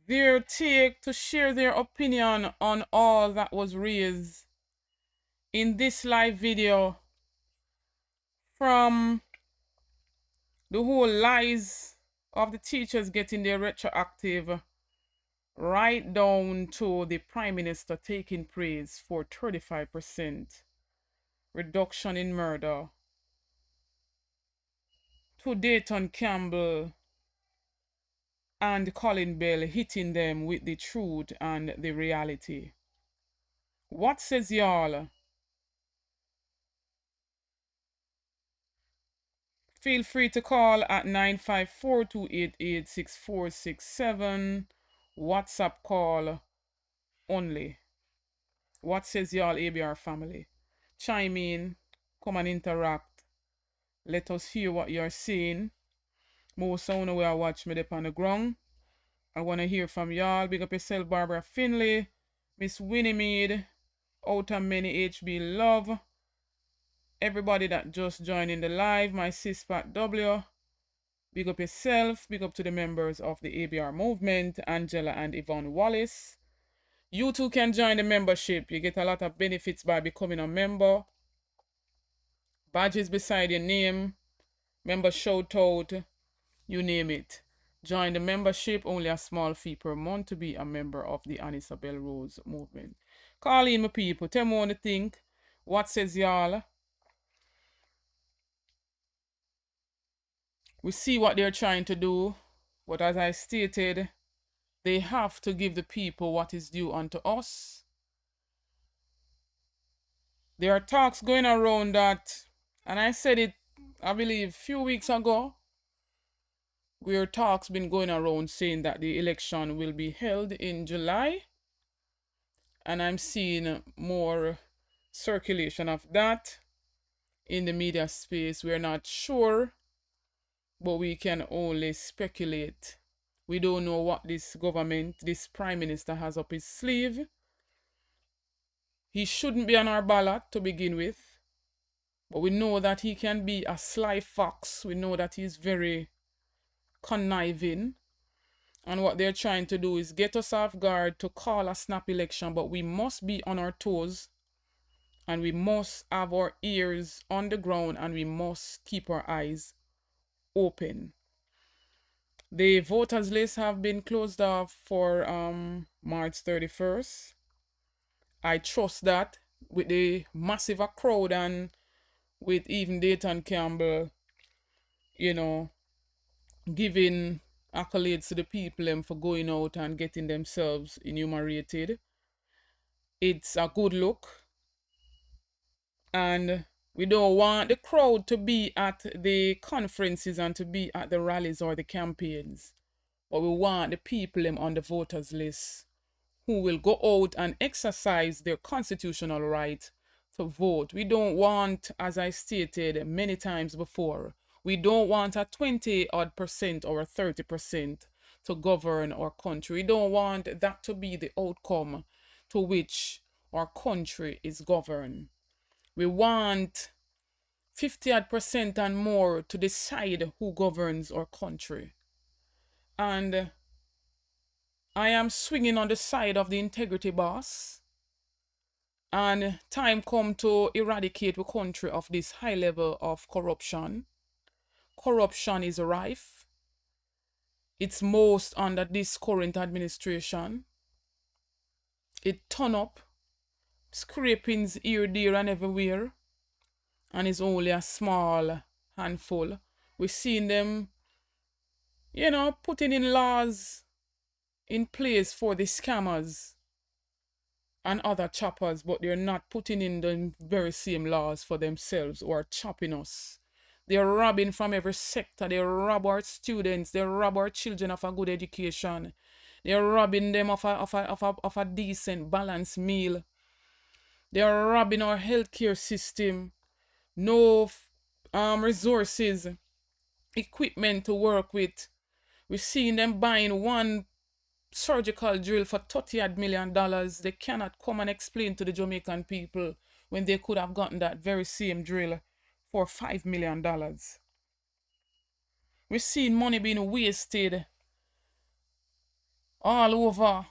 their take, to share their opinion on all that was raised in this live video, from the whole lies of the teachers getting their retroactive right down to the Prime Minister taking praise for 35% reduction in murder, to Dayton Campbell and Colin Bell hitting them with the truth and the reality. What says y'all? Feel free to call at 954-288-6467. WhatsApp call only. What says y'all, ABR family? Chime in, come and interact. Let us hear what you're saying. Most of you will watch me up on the ground. I want to hear from y'all. Big up yourself, Barbara Finley, Miss Winnie Mead, out of many HB Love. Everybody that just joined in the live, my sis Pat W. Big up yourself. Big up to the members of the ABR movement, Angela and Yvonne Wallace. You too can join the membership. You get a lot of benefits by becoming a member. Badges beside your name, member shout out, you name it. Join the membership, only a small fee per month to be a member of the Anne Isabel Rose movement. Call in, my people. Tell me what you think. What says y'all? We see what they're trying to do, but as I stated, they have to give the people what is due unto us. There are talks going around that, and I said it, I believe, a few weeks ago, where talks been going around saying that the election will be held in July, and I'm seeing more circulation of that in the media space. We're not sure, but we can only speculate. We don't know what this government, this Prime Minister has up his sleeve. He shouldn't be on our ballot to begin with, but we know that he can be a sly fox. We know that he's very conniving, and what they're trying to do is get us off guard to call a snap election, but we must be on our toes, and we must have our ears on the ground, and we must keep our eyes open. The voters list have been closed off for March 31st. I trust that with the massive crowd and with even Dayton Campbell, you know, giving accolades to the people for going out and getting themselves enumerated. It's a good look. And we don't want the crowd to be at the conferences and to be at the rallies or the campaigns. But we want the people on the voters list who will go out and exercise their constitutional right to vote. We don't want, as I stated many times before, we don't want a 20% or 30% to govern our country. We don't want that to be the outcome to which our country is governed. We want 50% and more to decide who governs our country. And I am swinging on the side of the integrity boss. And time come to eradicate the country of this high level of corruption. Corruption is rife. It's most under this current administration. It turn up, scrapings here, there, and everywhere. And it's only a small handful. We're seeing them, putting in laws in place for the scammers and other choppers, but they're not putting in the very same laws for themselves who are chopping us. They're robbing from every sector. They rob our students. They rob our children of a good education. They're robbing them of a decent, balanced meal. They're robbing our healthcare system. No resources, equipment to work with. We're seeing them buying one surgical drill for $30 million. They cannot come and explain to the Jamaican people when they could have gotten that very same drill for $5 million. We're seeing money being wasted all over.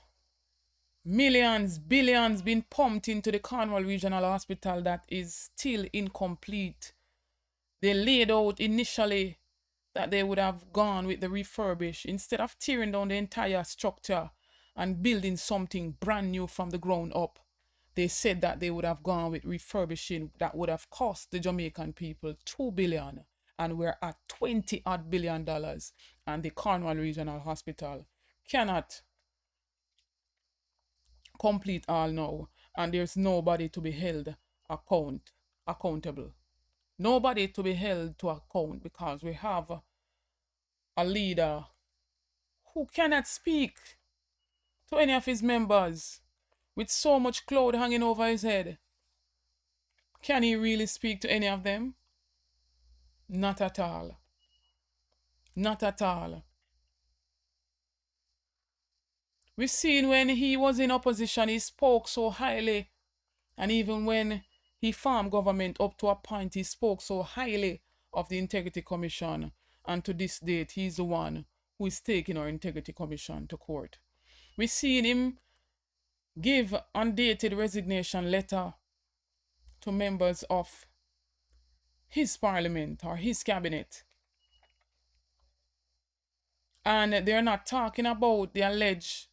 Millions, billions being pumped into the Cornwall Regional Hospital that is still incomplete. They laid out initially that they would have gone with the refurbish instead of tearing down the entire structure and building something brand new from the ground up. They said that they would have gone with refurbishing that would have cost the Jamaican people $2 billion, and we're at $20-odd billion, and the Cornwall Regional Hospital cannot complete all now, and there's nobody to be held accountable. Nobody to be held to account because we have a leader who cannot speak to any of his members with so much cloud hanging over his head. Can he really speak to any of them? Not at all. Not at all. We've seen when he was in opposition, he spoke so highly. And even when he formed government up to a point, he spoke so highly of the Integrity Commission. And to this date, he's the one who is taking our Integrity Commission to court. We've seen him give undated resignation letter to members of his parliament or his cabinet. And they're not talking about the alleged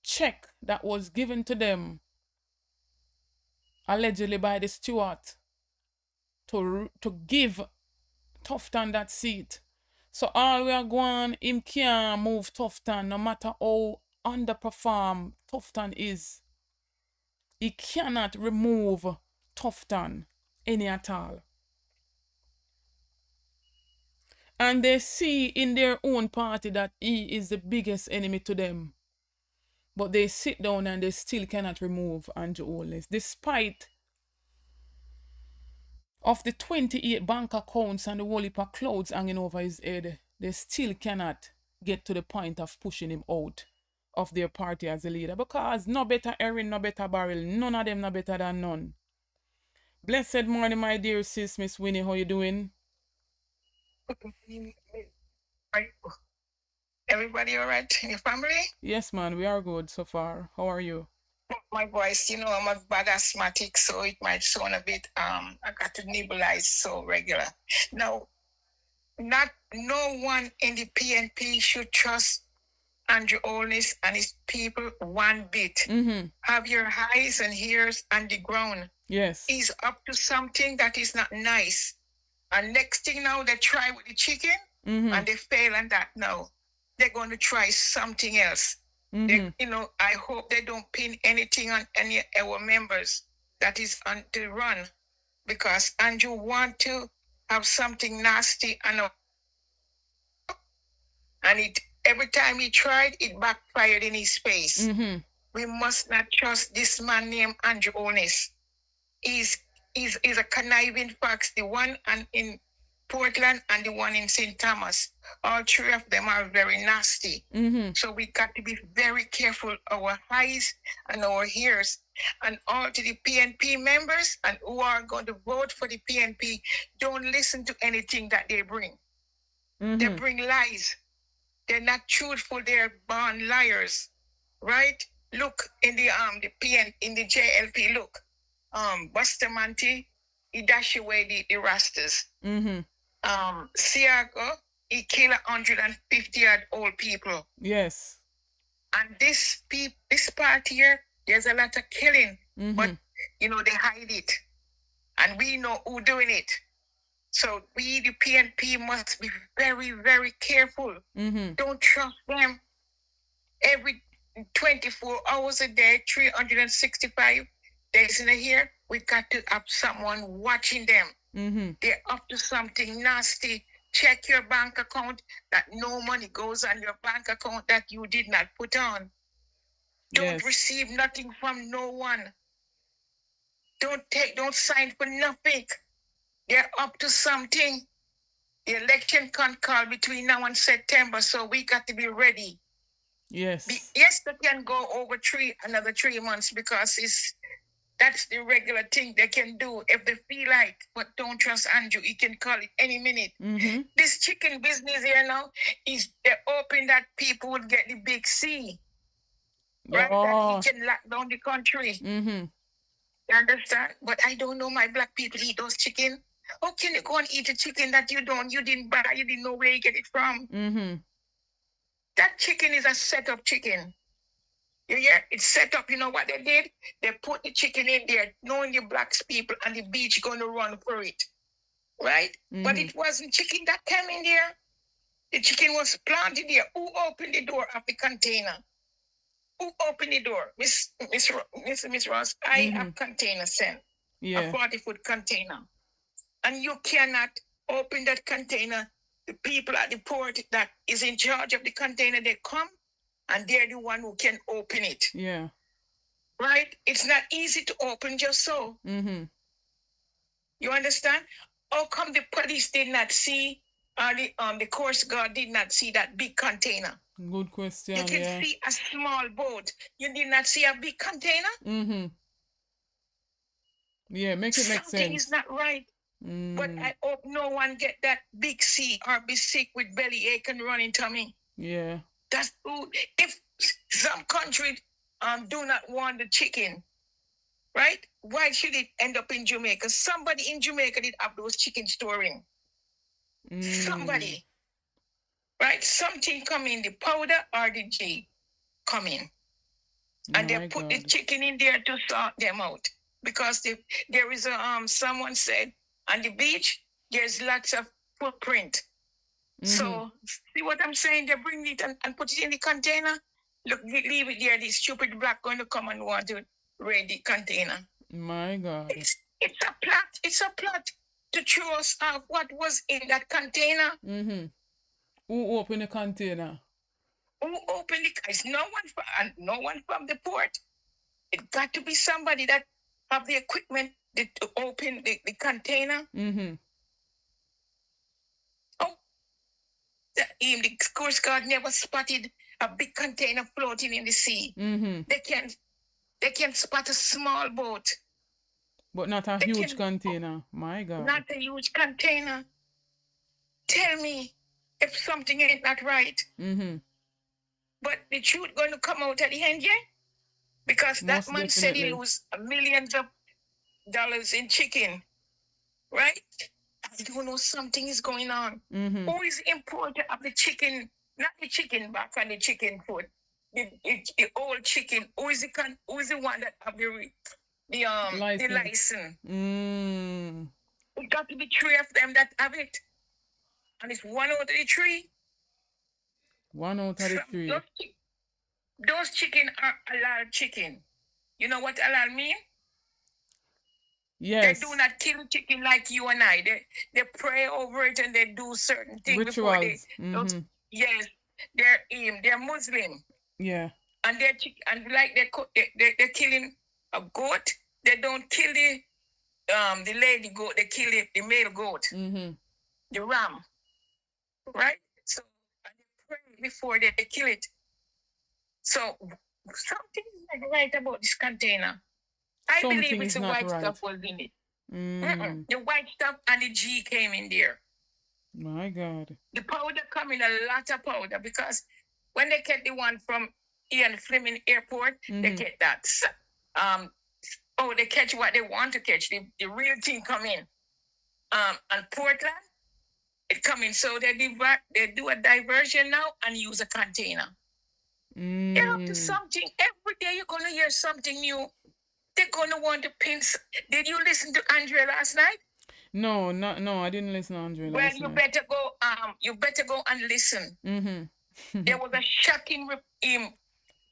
check that was given to them allegedly by the steward to give Tufton that seat. So all we are going, him can't move Tufton no matter how underperformed Tufton is. He cannot remove Tufton any at all. And they see in their own party that he is the biggest enemy to them. But they sit down and they still cannot remove Andrew Holness, despite of the 28 bank accounts and the whole heap of clouds hanging over his head. They still cannot get to the point of pushing him out of their party as a leader, because no better Erin, no better Barrel, none of them no better than none. Blessed morning, my dear sis, Miss Winnie, how you doing? Everybody all right in your family? Yes, man, we are good so far. How are you? My voice, I'm a bad asthmatic, so it might sound a bit, I got to nebulize so regular. Now, No one in the PNP should trust Andrew Holness and his people one bit. Have your eyes and ears on the ground. Yes. He's up to something that is not nice. And next thing now, they try with the chicken and they fail on that now. They're going to try something else. They, I hope they don't pin anything on any of our members that is on the run, because Andrew want to have something nasty and every time he tried, it backfired in his face. We must not trust this man named Andrew Holness. He's a conniving fox, the one in Portland and the one in St. Thomas. All three of them are very nasty. So we got to be very careful, our eyes and our ears. And all to the PNP members and who are going to vote for the PNP, don't listen to anything that they bring. They bring lies. They're not truthful, they're born liars. Right? Look in the JLP, look. Bustamante, he dash away the Rastas. Siago, he killed 150 old people. Yes. And this part here, there's a lot of killing, but they hide it, and we know who doing it. So we, the PNP, must be very, very careful. Don't trust them. Every 24 hours a day, 365 days in a year, we got to have someone watching them. They're up to something nasty. Check your bank account, that no money goes on your bank account that you did not put on. Don't receive nothing from no one. Don't sign for nothing. They're up to something. The election can't call between now and September, so we got to be ready. Yes. Yes, they can go over another 3 months, because that's the regular thing they can do if they feel like. But don't trust Andrew. He can call it any minute. This chicken business here now they're hoping that people would get the big C. Right? That he can lock down the country. You understand? But I don't know, my black people eat those chicken. How can you go and eat a chicken that you didn't buy, you didn't know where you get it from? That chicken is a set-up chicken. You hear? It's set up. You know what they did? They put the chicken in there, knowing the black people and the beach going to run for it. Right? But it wasn't chicken that came in there. The chicken was planted there. Who opened the door of the container? Who opened the door? Miss Ross, I have container sent. A 40-foot container. And you cannot open that container. The people at the port that is in charge of the container, they come and they're the one who can open it. Yeah. Right? It's not easy to open just so. You understand? How come the police did not see, or the Coast Guard did not see that big container? Good question. You can see a small boat. You did not see a big container? Yeah, make it make sense. Something is not right. But I hope no one get that big C or be sick with belly ache and running tummy. Yeah. That's if some countries do not want the chicken, right? Why should it end up in Jamaica? Somebody in Jamaica did have those chicken storing. Somebody. Right? Something come in, the powder or the G come in. And they put the chicken in there to sort them out. Because there is someone said, on the beach, there's lots of footprint. So, see what I'm saying? They bring it and put it in the container. Look, leave it there. The stupid black going to come and want to raid the container. My God. It's a plot. It's a plot to show us what was in that container. Who opened the container? Who opened it? It's no one from the port. It got to be somebody that have the equipment to open the container. The Coast Guard never spotted a big container floating in the sea. They can spot a small boat. But not a huge container. My God. Not a huge container. Tell me if something ain't not right. But the truth going to come out at the end, yeah? Because that man said he lose millions of dollars in chicken. Right? I don't know, something is going on. Mm-hmm. Who is the importer of the chicken, not the chicken back and the chicken foot, the old chicken? Who is the one that have the license? It got to be 3 of them that have it, and it's 1 out of the 3. 1 out of the 3. Those chicken are halal chicken. You know what halal mean? Yes. They do not kill chicken like you and I. They pray over it and they do certain things before they. Mm-hmm. Yes, they're Muslim. Yeah. And like they're killing a goat. They don't kill the lady goat. They kill the male goat. Mm-hmm. The ram. Right. So and they pray before they kill it. So something is not right about this container. I believe it's the white stuff was in it. The white stuff and the G came in there. My God. The powder come in, a lot of powder, because when they get the one from Ian Fleming Airport, they get that. They catch what they want to catch. The real thing come in. And Portland, it come in. So they do a diversion now and use a container. They're up to something. Every day you're going to hear something new. They're going to want to pin. Did you listen to Andre last night? No, I didn't listen to Andre last night. Well, you better go and listen. Mm-hmm. There was a shocking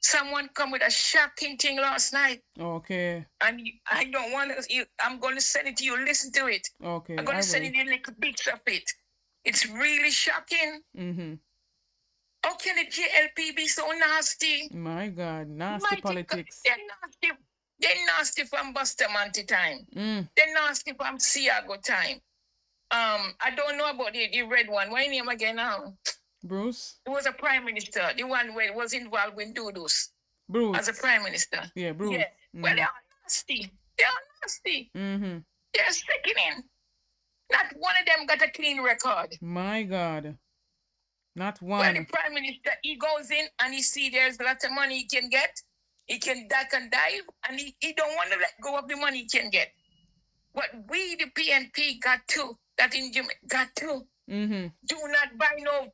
someone come with a shocking thing last night. Okay. And I don't want to. I'm going to send it to you. Listen to it. Okay. I'm going to send you little bits of it. It's really shocking. Mm-hmm. How can the JLP be so nasty? My God, nasty politics. They're nasty. They're nasty from Bustamante time. They're nasty from Siago time. I don't know about the red one. What's his name again now? Bruce? He was a prime minister. The one where was involved with Dudus. Bruce. As a prime minister. Yeah, Bruce. Yeah. Well, they are nasty. They are nasty. Mm-hmm. They're sickening. Not one of them got a clean record. My God. Not one. Well, the prime minister, he goes in and he see there's a lot of money he can get. He can duck and dive, and he don't want to let go of the money he can get. But we, the PNP, got to. Mm-hmm. Do not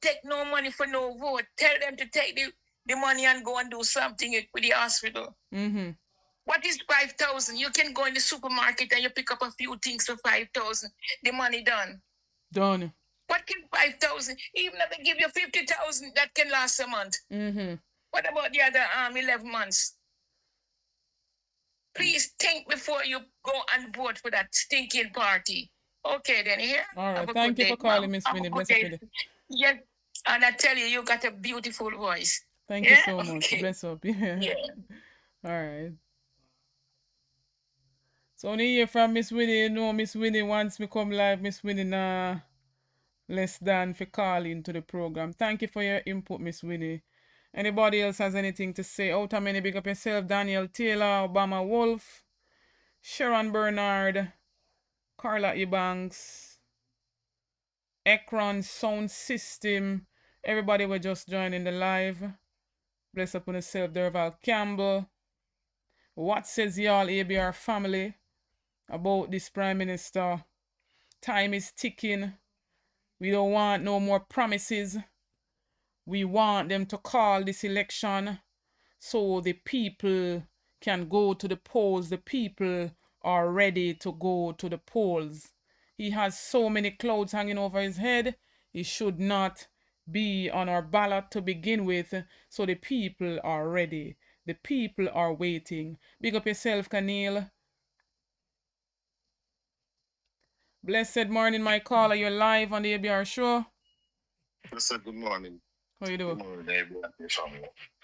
take no money for no vote. Tell them to take the money and go and do something with the hospital. Mm-hmm. What is 5,000? You can go in the supermarket and you pick up a few things for 5,000. The money done. Done. What can 5,000? Even if they give you 50,000, that can last a month. Mm-hmm. What about the other 11 months? Please think before you go and vote for that stinking party. Okay, then here. All right. Thank you for calling, Miss Winnie. Bless up. Yeah, and I tell you, you got a beautiful voice. Thank you so much. Bless up. Yeah. All right. So only hear from Miss Winnie. You know, Miss Winnie wants me come live. Miss Winnie nah less than for calling to the program. Thank you for your input, Miss Winnie. Anybody else has anything to say? Out of many, big up yourself. Daniel Taylor, Obama Wolf, Sharon Bernard, Carla Ebanks, Ekron Sound System. Everybody will just join in the live. Bless up on yourself, Derval Campbell. What says y'all, ABR family, about this Prime Minister? Time is ticking. We don't want no more promises. We want them to call this election so the people can go to the polls. The people are ready to go to the polls. He has so many clouds hanging over his head. He should not be on our ballot to begin with. So the people are ready. The people are waiting. Big up yourself, Camille. Blessed morning, my caller. You're live on the ABR show. Blessed good morning. How you doing? Good morning, everyone.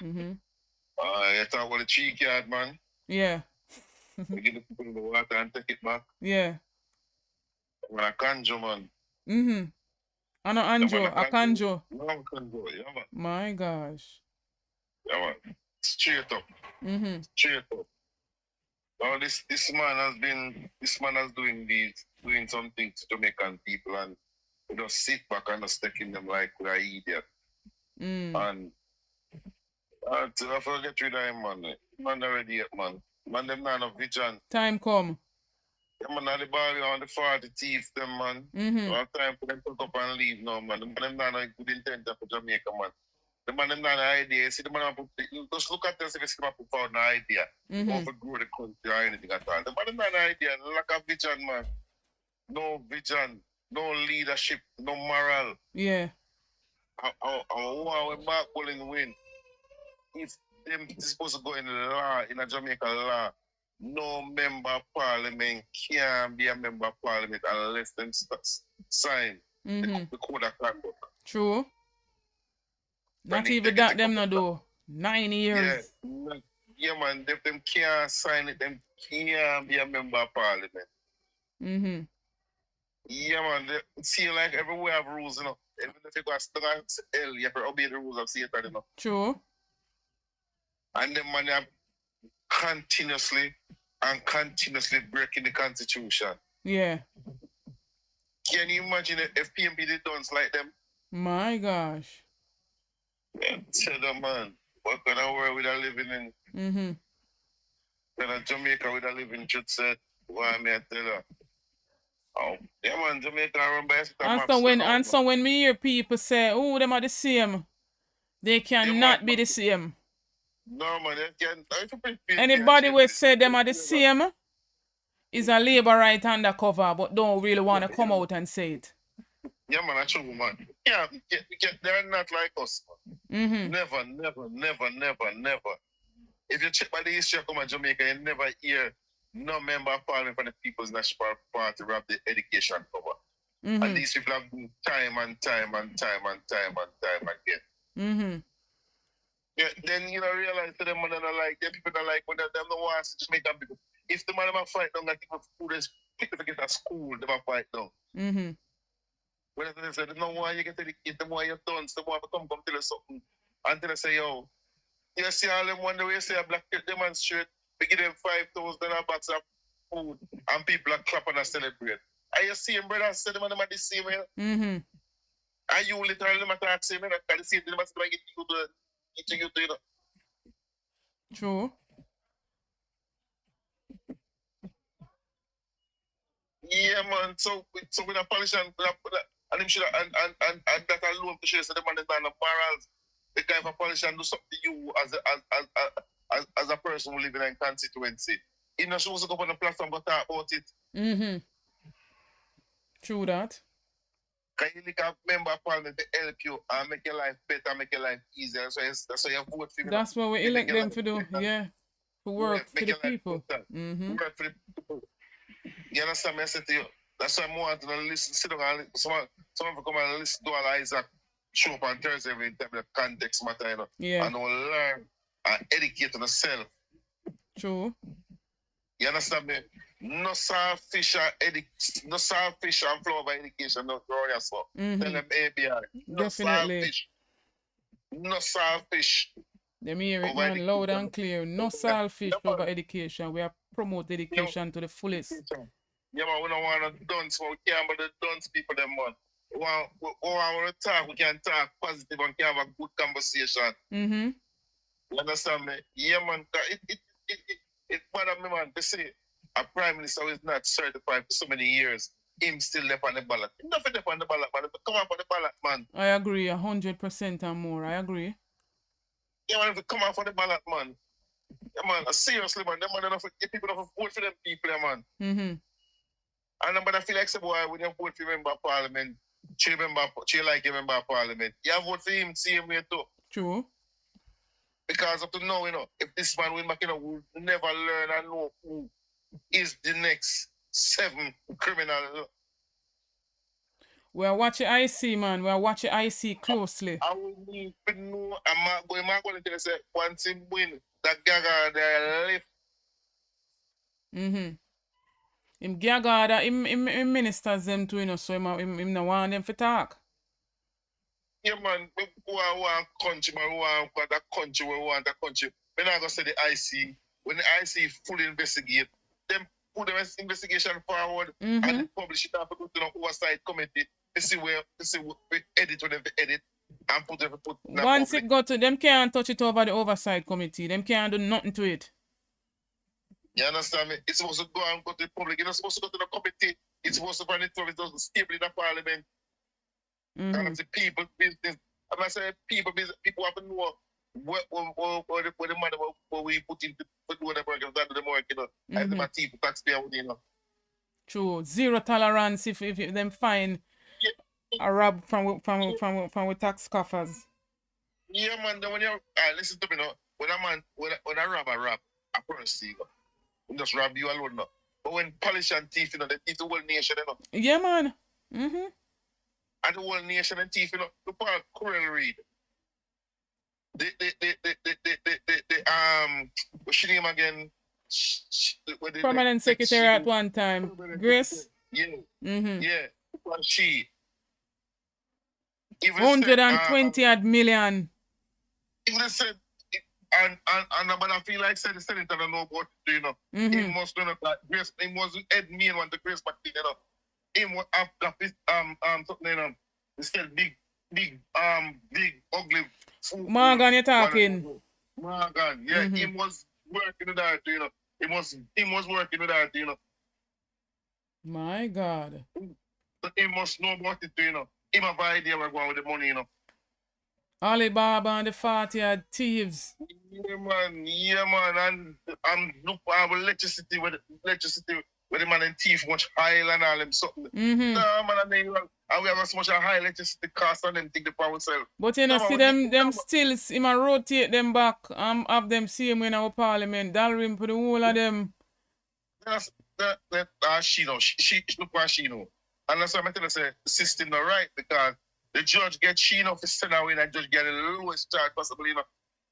Mm-hmm. You talk about the cheek yard, man. Yeah. We get the people in the water and take it back. Yeah. When I conjure, man. Mm-hmm. I know Anjo. I conjure. No, I conjure. Yeah, man. My gosh. Yeah, man. Straight up. Mm-hmm. Straight up. Now this man has doing something to Jamaican people, and we just sit back and just taking them like we're idiot. And I forget rid of him, man. Man already yet, man. Man them not no vision. Time come. Yeah, man, the ball on the 40 teeth, them, man. One time for them to pick up and leave now, man. The man, them not a good intent for Jamaica, man. The man, them not an idea. See, the man, just look at this if it's going to put out an idea. Overgrow the country or anything at all. The man, them not an idea. Lack of vision, man. No vision, no leadership, no moral. Yeah. When Mark Bulling win, if them supposed to go in the law, in a Jamaica law, no member of parliament can be a member of parliament unless them sign the code of conduct. True. Not even that them no do. 9 years. Yeah, man, if them can't sign it, them can't be a member of parliament. Yeah, man, see, like everywhere have rules, you know. Even if you go to hell, you have to obey the rules of Satan, you know. True. And them man are continuously breaking the constitution. Yeah. Can you imagine if PMP did dance like them? My gosh. Yeah, tell them, man, what kind of world we are living in? Kind of Jamaica we are living in, should say, why me I tell her? Oh, yeah, man, Jamaica run by and so when me hear people say, oh, them are the same, they cannot be the same. No, man, they can. Anybody will say them are the same is a Labourite undercover, but don't really want to come out and say it. Yeah, man, that's true, man. Yeah, they're not like us, man. Never. If you check by the history of Jamaica, you never hear no member of parliament from the People's National Party have the education cover. And these people have done time again. Yeah, then you know realize that them man are like them people are like when them no want to Jamaican people. If the man them fight down, like people students pick to get a school, them a fight down. When they say no one you get educated, the more you've done, the more come tell us something. Until they say, yo, you see all them wonder we say a black kid demonstrate, we give them 5,000 box of food and people are clapping and celebrate. Are you seeing brothers say them and them are the same way? Are you literally them attack same way? Because the same thing must get you to you know. True. Yeah, man. So with a politician, and him should and that alone to show so the man is not morals. The guy for politician do something to you as a person who live in a constituency. He not supposed to go on the platform but talk about it. True that. Can you like a member of parliament to help you and make your life better, make your life easier? That's why you vote for me. That's what we elect them to do, yeah. To work for the people. Work for the people. You understand me? I said to you, that's why I want to listen, sit down and someone come and listen to all Isaac show up on Thursday every time the context matter, you know. Yeah. And we'll learn and educate on yourself. True. You understand me? No selfish and flow of education, no growing yourself. Tell them ABI. No Definitely. No selfish. Them hear it, man, loud and clear. No selfish over education. We are promote education to the fullest. Yeah, man, we don't want to dance, we can't but the dance people, them, man. We want to talk, we can talk positive and can have a good conversation. You understand me? Yeah, man, it bothers me, man, to say a prime minister who is not certified for so many years, him still left on the ballot. Nothing left on the ballot, man. Come up on the ballot, man. I agree, 100% and more. I agree. Yeah, man, if you come out for the ballot, man. Yeah, man, seriously, man. Them man, people don't vote for them people, yeah, man. And then, I feel like, say, boy, when you vote for member of parliament, she like a member of parliament. You vote for him, same way too. True. Because up to now, you know, if this man win back, you know, we'll never learn and know who is the next 7 criminal. We are watching IC, man. We are watching IC closely. I will need to know. I'm going to tell you, say, once him win, that gaga there lift. Him gaga that him ministers them too, you know, so him no want them for talk. Yeah, man, we want country, man. We want that country, we want that country. We're not going to say the IC. When the IC fully investigate, them put the investigation forward and they publish it after go to the oversight committee. They see where we edit when they edit and put it. Once it got to them, can't touch it over the oversight committee. Them can't do nothing to it. You understand me? It's supposed to go and go to the public. It's not supposed to go to the committee. It's supposed to run it through. It doesn't stable in the parliament. And it's the people business. And I say people business. People have to know what the money what we put into to do the work that the work, you know. And the people taxpayer, you know. True. Zero tolerance if them find a rob from with tax coffers. Yeah, man. Then when you listen to me now, when I rob a person, you just rob you alone now. But when police and thief, you know, they thief the whole nation, you know. Yeah, man. And the whole nation and thief, you know, the part Coral Reed. What's your name again? Permanent secretary at one time. Grace? Yeah. Yeah. She. 120 odd million. Even they said, and but I feel like said the senator don't know what to do, you know. He must know that Grace, he was head me and want the Grace back, you know. He was after this something, you know. He said big ugly food. Morgan, you're talking. Morgan, yeah, he was working with that, you know. He was working with that, you know. My God. So he must know about it, you know. He have an idea where going with the money, you know. Alibaba and the 40 odd thieves. Yeah, man. And look for electricity with the man and thief much higher and all them something. No, man, and we have so much a high electricity cost on them think the power sell. But you know, see them still, him a rotate them back, have them same in our parliament, Dalrim for the whole of them. She know. She look what she know. And that's why I'm telling you, say, the system not right, because the judge gets she enough to send away and judge get the lowest charge possible, you know.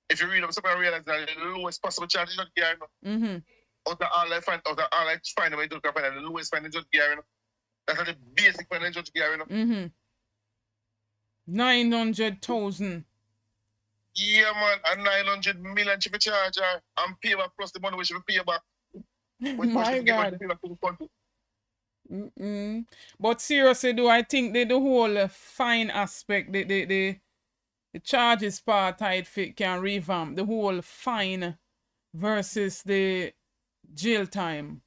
If you read up, somebody realize that the lowest possible charge is not get, you know. Out of all I find a way to find the lowest find the judge get, you know. That's the basic find the judge get, you know. 900,000. Yeah, man, and 900 million she be charge her and pay back plus the money which she pay back. My God. But seriously, do I think the whole fine aspect, the charges part, I think can revamp the whole fine versus the jail time.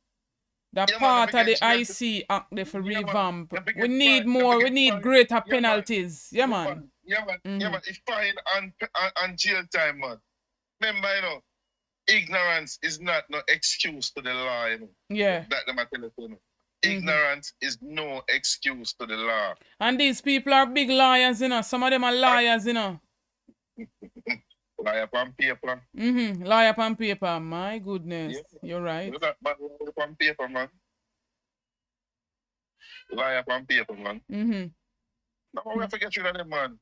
That part of the IC act they for revamp. We need more. We need greater penalties. Yeah, man. Yeah, man. It's fine and jail time, man. Remember, you know, ignorance is not no excuse to the law, you know. Yeah. That the matter, you know. Ignorance is no excuse to the law. And these people are big liars, you know. Some of them are liars, you know. Liar on paper. Liar on paper. My goodness. Yeah. You're right. Liar on paper, man. Liar on paper, man. Now we have to get rid of them, man.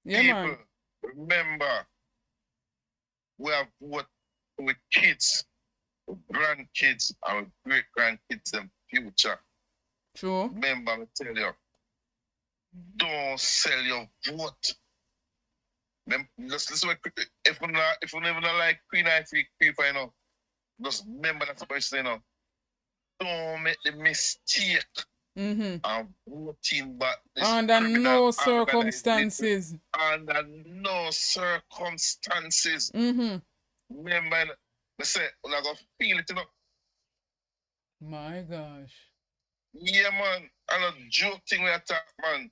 Yeah, people, man. Remember, we have what with kids, grandkids, our great-grandkids, and future. True. Remember, I tell you, don't sell your vote. Just listen, if we never like Queen Ify, you know, just remember that's what I say, you know. Don't make the mistake of voting back. Under no circumstances. Under no circumstances. Remember, I say, I'm going to feel it, you know. My gosh. Yeah, man. And a joke thing we attack, man.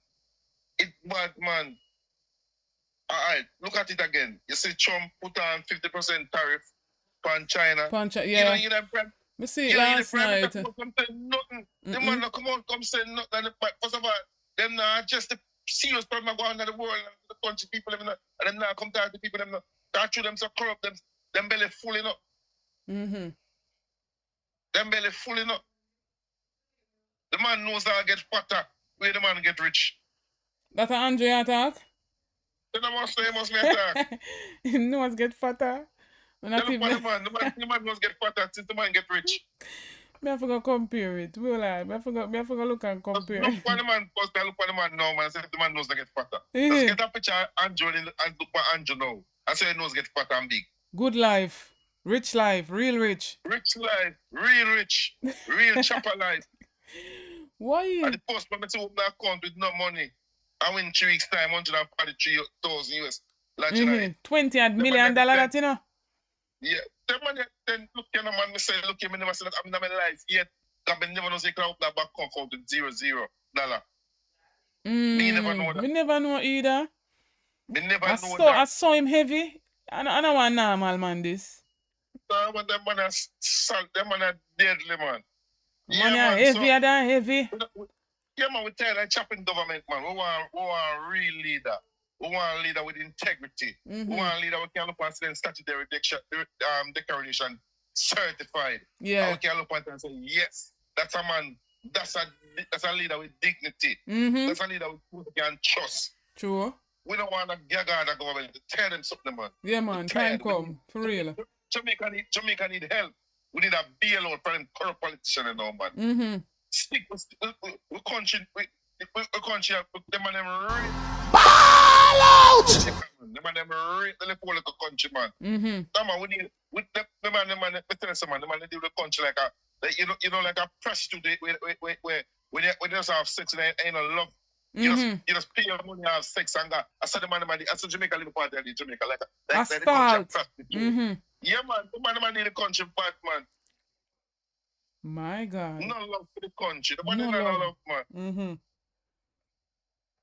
It bad, man. Alright, look at it again. You see Trump put on 50% tariff on China. Yeah. You know, we see it last night. Nothing. The man not come out, come say nothing. First of all, them not just the serious problem going on in the world, the country people, and them not come to the people, them not. That through them so corrupt, them belly full enough. Them belly full enough. The man knows how to get fatter, where the man get rich. That's an Andre attack? Then I must say, he must be attack. He knows get fatter. The man must get fatter since the man get rich. I have to compare it. I have to look and compare it. Look for the man, first I look for the man now, man. I say the man knows to get fatter. Just get a picture of Andrew and look for Andrew now. I say he knows to get fatter and big. Good life. Rich life. Real rich. Rich life. Real rich. Real chopper life. Why? And the post man to open that account with no money. I win 3 weeks time, 143,000 US. Like, $20 million, that you know? Yeah. The man then look at the man, me say, look, me never said that I'm not my life yet. Because I never know say can open that bank account with $0 Me never know that. Me never know either. Me never know that. I saw him heavy. I don't want normal man this. But them man are salt, them man are deadly, man. Man are heavier than heavy. Yeah, man, we tell that chopping government, man. We want a real leader. We want a leader with integrity. We want a leader who can look and say statutory declaration certified. Yeah. And we can look at and say, yes, that's a man, that's a leader with dignity. That's a leader who can trust. True. We don't want to gag out the government to tell them something, man. Yeah, man, time come, for real. Jamaica need help. We need a bailout for them corrupt politicians and all, man. Stick with we country, them and them right. Ball out! Them and them right the whole of the country, man. Come on, we need with them and them and tell us, man, them and they do the country like like a prostitute where they just have sex and ain't no love. You just pay your money and have sex and that. I said the man, I said Jamaica live part of Jamaica like the country prostitute. Yeah, man, the man need the country bad, man. My God. No love for the country. The man no love, man.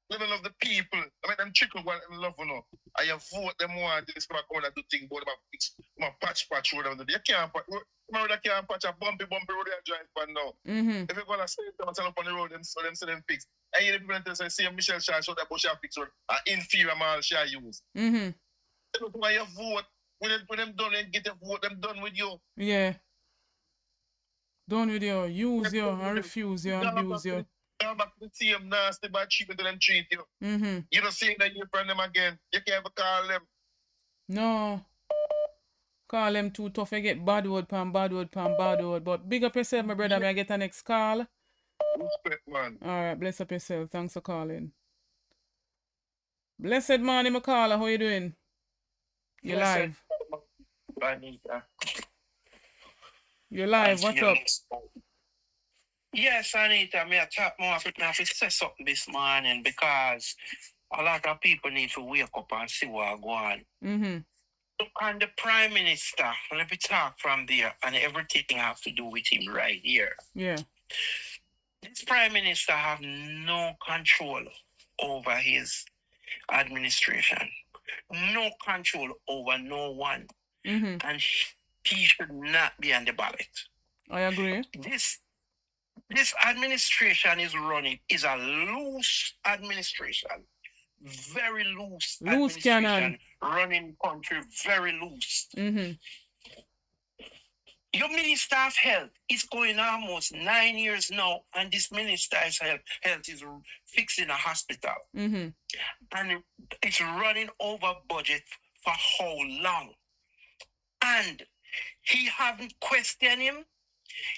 They don't love the people. I make them trickle one and love, you know. I vote them one this come and do things about my patch road. You can't patch a bumpy road and drive by now. If you're gonna stay them up on the road, them say them fix. And you the people that say, see Michelle Shaw show that bush fix road, inferior man shall use. That's why you vote. When them done and get a vote, them done with you. Yeah. Done with you, use you, and refuse you, and abuse you. Come back to the same nasty bad treatment to them treat you. You don't see that you friend them again. You can't ever call them. No. Call them too tough. You get bad word. But big up yourself, my brother. May I get the next call? Respect, man. Alright, bless up yourself. Thanks for calling. Blessed morning, my caller. How you doing? You live. You're live. What's up? Yes, Anita, me a talk more of it now to say something this morning because a lot of people need to wake up and see what's going on. And the Prime Minister, let me talk from there, and everything has to do with him right here. Yeah. This Prime Minister have no control over his administration. No control over no one. And he should not be on the ballot. I agree. This administration is a loose administration. Very loose administration. Cannon. Running country very loose. Your Minister of Health is going almost 9 years now, and this Minister of Health is fixing a hospital. And it's running over budget for how long? And he haven't questioned him.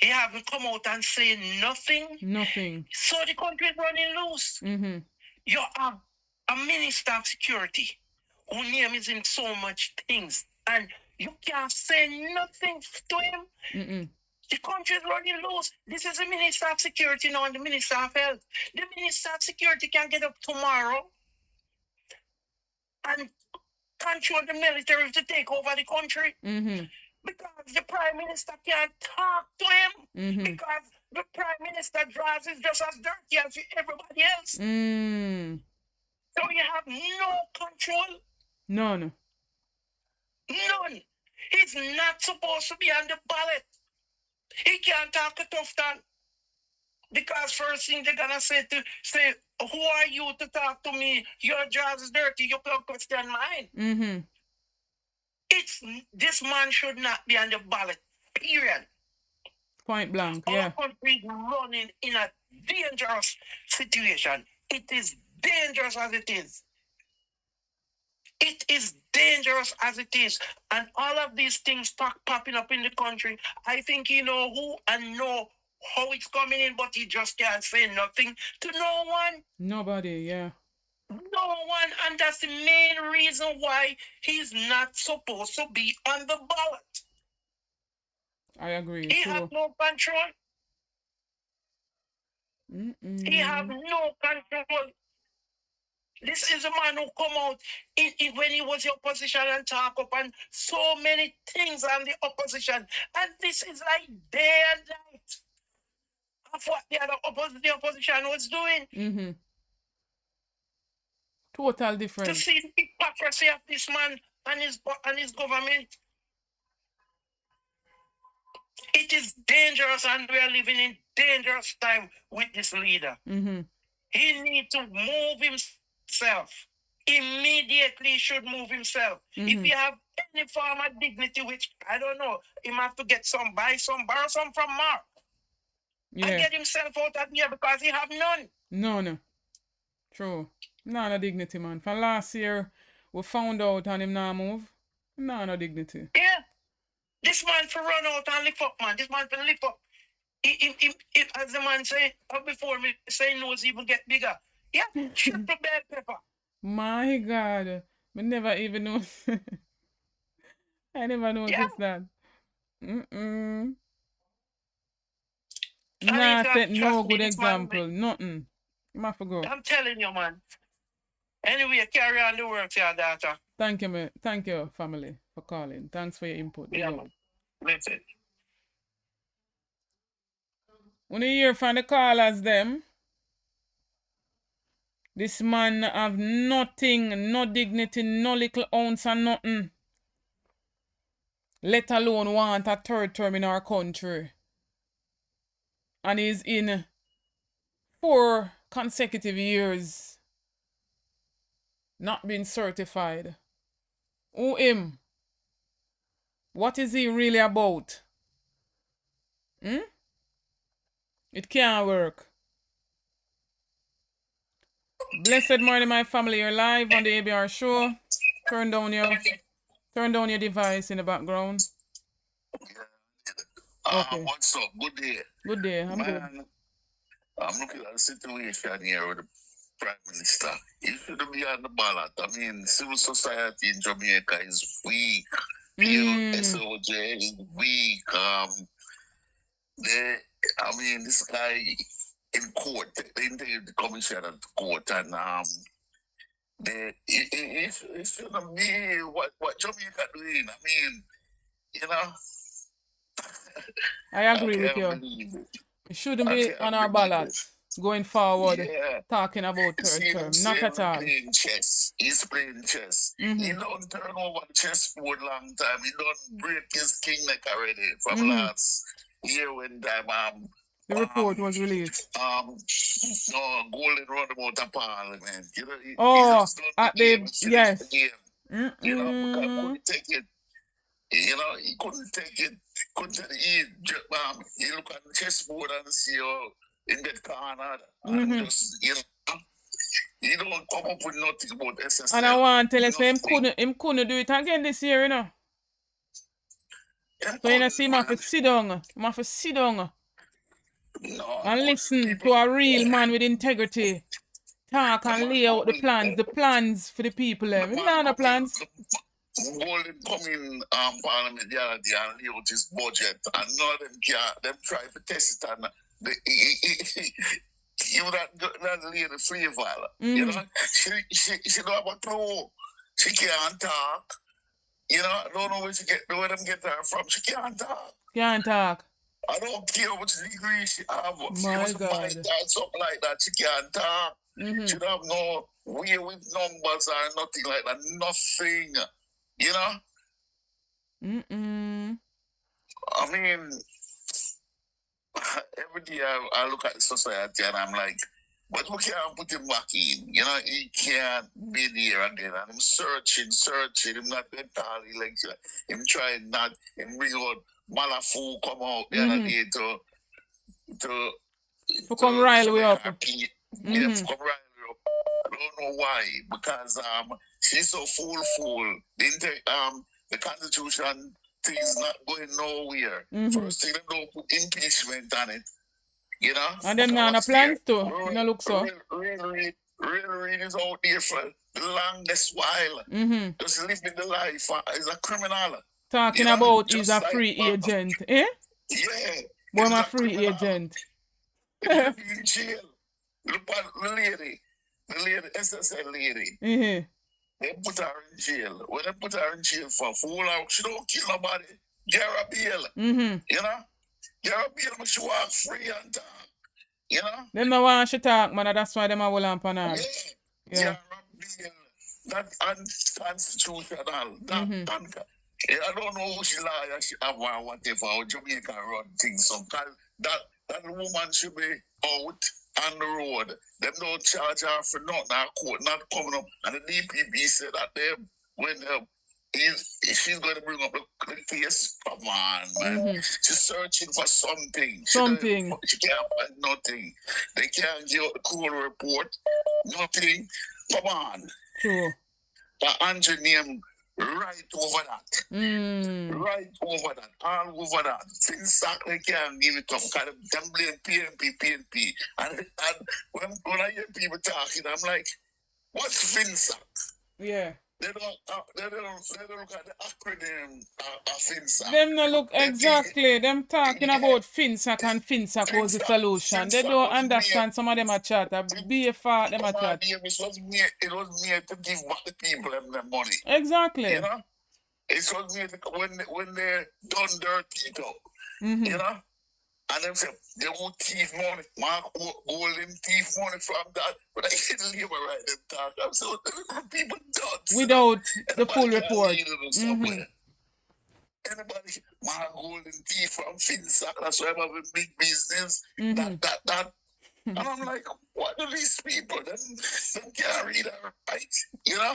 He haven't come out and say nothing. Nothing. So the country is running loose. You have a Minister of Security whose name is in so much things, and you can't say nothing to him. The country is running loose. This is the Minister of Security now and the Minister of Health. The Minister of Security can get up tomorrow and control the military to take over the country. Because the Prime Minister can't talk to him. Because the Prime Minister draws is just as dirty as everybody else. So you have no control. None. He's not supposed to be on the ballot. He can't talk to Tufton. Because first thing they're gonna say, who are you to talk to me? Your job is dirty. You can't question mine. This man should not be on the ballot. Period. Point blank. Our Yeah. country is running in a dangerous situation. It is dangerous as it is. It is dangerous as it is. And all of these things popping up in the country, I think he know who and know how it's coming in, but he just can't say nothing to no one. Nobody, yeah. No one, and that's the main reason why he's not supposed to be on the ballot. I agree. He has no control. He has no control. This is a man who come out when he was the opposition and talk up on so many things on the opposition. And this is like day and night of what the opposition was doing. Mm-hmm. Total different. To see the hypocrisy of this man and his government. It is dangerous, and we are living in dangerous time with this leader. Mm-hmm. He needs to move himself. Immediately should move himself. Mm-hmm. If he have any form of dignity, which I don't know, he might have to get some, buy some, borrow some from Mark. Yeah. And get himself out of here because he have none. No. True. No dignity, man. From last year, we found out and him now move. No dignity. Yeah. This man for run out and lift up, man. This man for lift up. He, as the man say before me, say nose even get bigger. Yeah, triple bell pepper. My God. I never even know. I never noticed that. Mm-mm. Nah, set no good example. Nothing. I forgot. I'm telling you, man. Anyway, carry on the work, your daughter. Thank you, man. Thank you, family, for calling. Thanks for your input. Yeah, man. That's it. When you hear from the callers, them, this man have nothing, no dignity, no little ounce and nothing. Let alone want a third term in our country. And he's in 4 consecutive years not been certified. Who him? What is he really about? It can't work. Blessed morning, my family. You're live on the ABR show. Turn down your device in the background. Okay. What's up? Good day. Good day. I'm good. I'm looking at the situation here with the Prime Minister. He shouldn't be on the ballot. I mean, civil society in Jamaica is weak. SOJ is weak. This guy in court, they interviewed the commissioner at the court, and it shouldn't be what Jamaica doing. I mean, you know. I agree with you. It shouldn't be on our ballot going forward, talking about third term. Not at all. He's playing chess. He don't turn over the chessboard long time. He don't break his king neck already from last year when time the report was released. Golden roundabout of Parliament. You know, at the yes. You know, because I couldn't take it. You know, he couldn't take it. You look at the chessboard and see how in that corner and just, you know, he don't come up with nothing about SSL. And I want to tell you, him couldn't do it again this year, you know. So you know, see, him have to sit down. Him have to sit down. And listen to a real man with integrity. Talk and lay out the plans for the people. You know the plans. Golden come in Parliament the other day and lay out his budget, and none of them care. Them try to test it, and you that lady flavor. You know, she don't have a clue. She can't talk. You know, I don't know where them get her from. She can't talk. Can't talk. I don't care which degree she have. My God. Something like that. She can't talk. She don't have no way with numbers or nothing like that. Nothing. You know? I mean, every day I look at the society and I'm like, but we can't put him back in. You know, he can't be there again. And I'm searching. I'm not entirely like him trying not, him bring out Malafu come out the other day to come rile way up. Yeah, to come rile way up. I don't know why, because she's so fool. The Constitution thing is not going nowhere. First thing, they don't put impeachment on it. You know? And then now the plans too. You know, look so. Really is out there for the longest while. Just living the life as a criminal. Talking about he's a free agent, eh? Yeah. Boy, I'm a free agent. In jail. Look at the lady. The lady, SSL lady, they put her in jail. When they put her in jail for full out, she don't kill nobody. Get her a bail. You know? Get her a bail, but she walk free and talk. You know? Them no want she talk, man. That's why them a hold on pan her. Yeah. That unconstitutional. That I don't know who she lie, she have or whatever, or Jamaica run things. So that woman should be out on the road. Them don't charge her for nothing, court not coming up. And the DPP said that them when she's going to bring up the case. Come on, man. She's searching for something. She can't find nothing. They can't give a cool report. Nothing. Come on. True. The Andrew name right over that. Right over that. All over that. Things they can't give it up. Because them blame PNP. And when I hear people talking, I'm like, what's FinSac? Yeah. They don't look at the acronym of FinSac. Them no look exactly. Them talking about FinSac and FinSac was the solution. They don't understand some of them a chat. Be a fart them a chat. It was made to give back the people them money. Exactly. You know? It was made when they done their teeth up. You know? And them say, they won't thief money. Mark golden thief money from that. But I can't leave it right them talk. I'm so people done. Without the full report. Anybody, Mark golden thief from FinSac, that's why I'm having big business. That. And I'm like, what are these people? Them can't read or write, you know?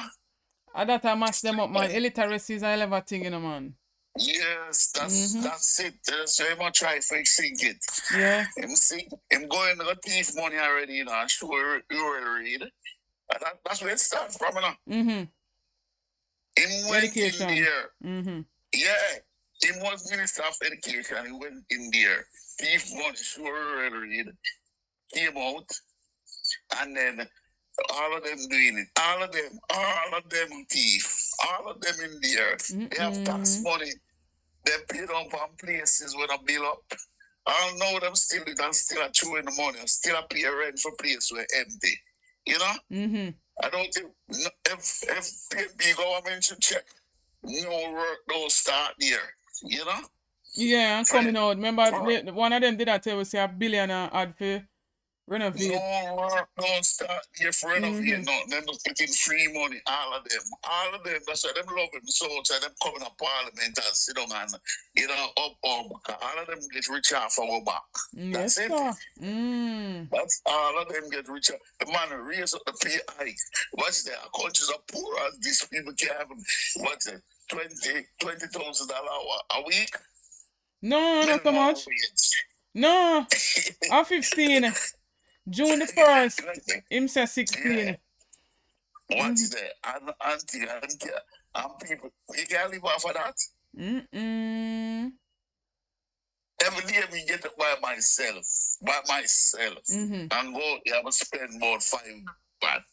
And that I mash them up, man. Illiteracy is a hell of a thing, you know, man. Yes, that's it. So I'm gonna try to sink it. Yeah. I'm going to the thief money already, you know. I'm sure you will read. And that's where it starts from, you know. He went Education. in there. Yeah. He was Minister of Education. He went in there. Thief money, sure will read. Came out. And then all of them doing it. All of them thief. All of them in there. They have tax money. They paid up on places when I bill up. I don't know them still a chewing the money. Still a pay rent for place where empty. You know? I don't think if the government should check. No work don't start there. You know? Yeah, coming out. Remember one of them did that tell us say $1 billion had for renovate. No work don't start here for renovate. No, them getting free money. All of them. That's why them love him so much. Them coming to Parliament and sit down and up. All of them get rich off our back. That's it. That's all of them get rich. The man raise up the pay hike. What's that? Countries are poor as these people can have what's it? $20,000 a week. No, not so much. No, I'm 15. June the 1st, him said 16. What's that? And people, you can't live off of that. Every day we get it by myself. And go, you have to spend about $5 baht.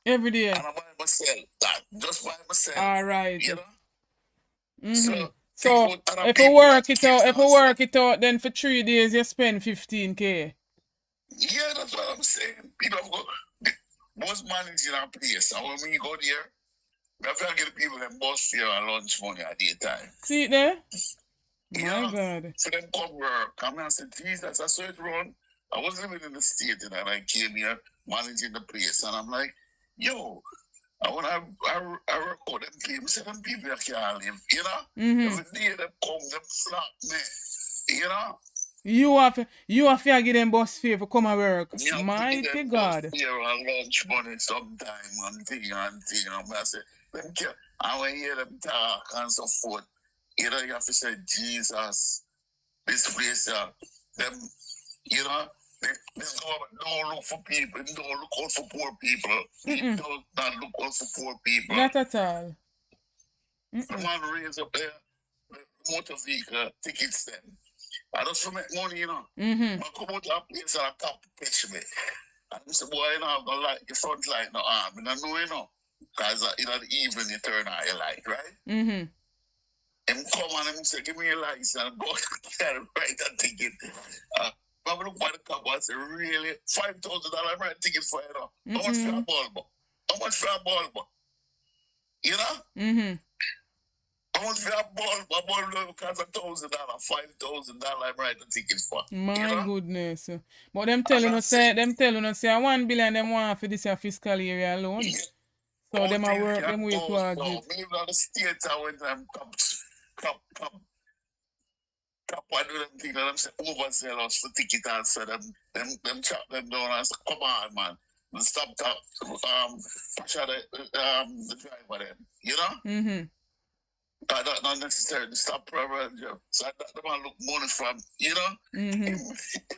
Every day. And I buy myself that. Just by myself. All right. You know? So if we work it out, then for 3 days you spend 15K. Yeah, that's what I'm saying. People was managing our place, and when we go there, we have to get people them bus fare and lunch money at the time. See it there? Yeah. My God. So them come work. Come and say, Jesus, I saw it run. I was living in the state and I came here managing the place, and I'm like, yo, when I record them people, say them people can't live, you know? Every day them come, them flap me, you know? You have to give them bus fare for come and work. Mighty God. Here and lunch money sometime and thing. I say, them care. And when you hear them talk and so forth, you know, you have to say, Jesus, this place, them, you know, this government don't look for people, don't look out for poor people. It does not look out for poor people. Not at all. The man raise up there, the motor vehicle tickets them. I just make money, you know. I come out to a place and I come to pitch me. And I say, boy, you know, I'm going to light the front light no arm. I don't know, you know. Because in the evening you turn on your light, right? Him come and him say, give me your lights. And I go and write a ticket. I look by the cop and say, really? $5,000 rent ticket for you know? How much for a bulb? How much for a bulb? You know? How much for a bulb? A bulb costs $1,000, $5,000 rent the ticket for. My goodness. But them telling us say 1 billion them want for this year fiscal year alone. Yeah. So them are work them way towards it. Maybe on the state when them Cap and do them thing and them say oversell us the ticket and say them chop them down and say, come on man. Stop pressure the driver then. You know? That's not necessarily stop problem job. So that the man look money from, you know? Him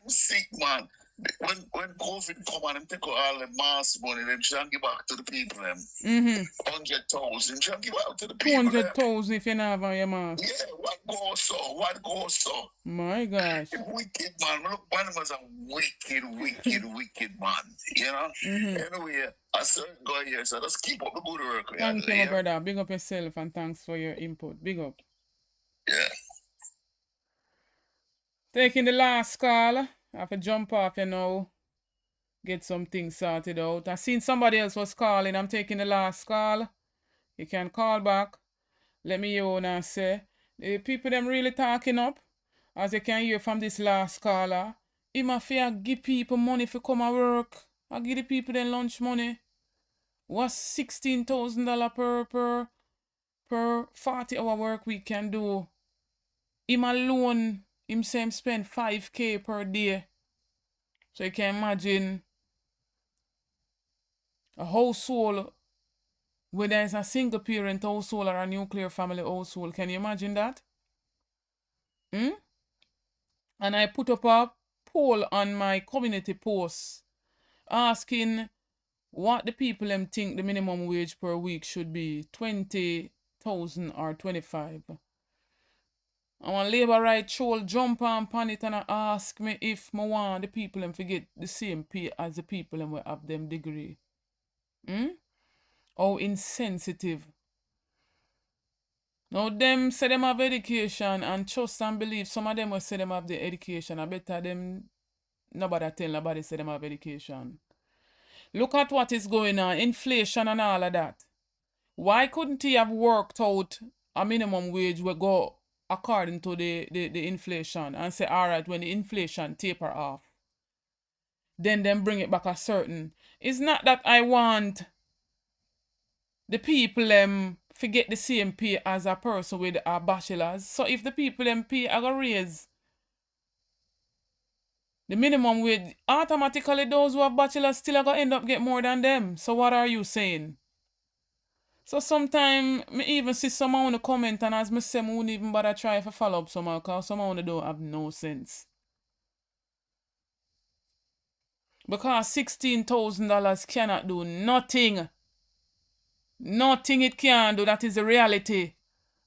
sick man. When COVID come and them take out all the mass money, them should give back to the people them. 100,000 should give back to the people. 200,000 if you not have on your mask. Yeah, what goes so? My gosh. Wicked man. Look, one was a wicked man. You know? Anyway, I still go here, so let's keep up the good work. Thank you, my brother. Big up yourself and thanks for your input. Big up. Yeah. Taking the last call. I have to jump off, you know, get some things sorted out. I seen somebody else was calling. I'm taking the last call. You can call back. Let me hear and say. The people them really talking up. As you can hear from this last caller. Him a fear give people money for come and work. I give the people them lunch money. What's $16,000 per 40-hour work week can do? Him alone. Him say him spend $5,000 per day. So you can imagine a household where there is a single parent household or a nuclear family household. Can you imagine that? And I put up a poll on my community post asking what the people them think the minimum wage per week should be, 20,000 or 25. And one Labourite troll jump on it and ask me if I want the people them to get the same pay as the people them will have them degree. How insensitive. Now them say them have education and trust and believe. Some of them will say them have the education. I better them nobody tell nobody say them have education. Look at what is going on. Inflation and all of that. Why couldn't he have worked out a minimum wage will go according to the inflation and say, all right, when the inflation taper off, then bring it back a certain. It's not that I want the people forget the same pay as a person with a bachelor's. So if the people pay are gonna raise the minimum wage, automatically those who have bachelor's still are gonna end up get more than them. So what are you saying? So sometimes me even see someone in the comment and as me say, I wouldn't even bother try to follow up somehow because someone don't have no sense. Because $16,000 cannot do nothing. Nothing it can do, that is the reality.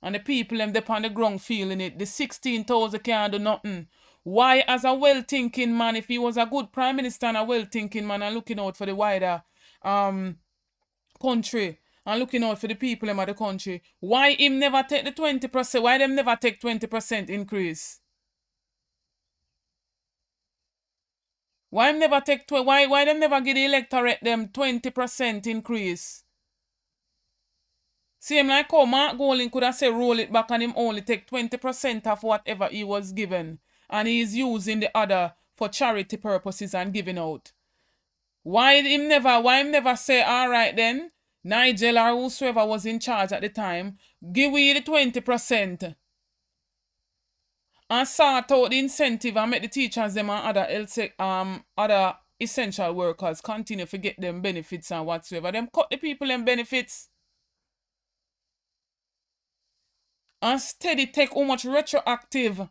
And the people them on the ground feeling it. The 16,000 can't do nothing. Why as a well-thinking man, if he was a good prime minister and a well-thinking man and looking out for the wider country, and looking out for the people in the country, why him never take the 20%? Why them never take 20% increase? Why him never take why them never give the electorate them 20% increase? See him like how Mark Golding could have said roll it back and him only take 20% of whatever he was given. And he is using the other for charity purposes and giving out. Why him never say, all right then, Nigel or whosoever was in charge at the time, give we the 20% and sort out the incentive and make the teachers them and other essential workers continue to get them benefits and whatsoever. Them cut the people them benefits. And steady take how much retroactive and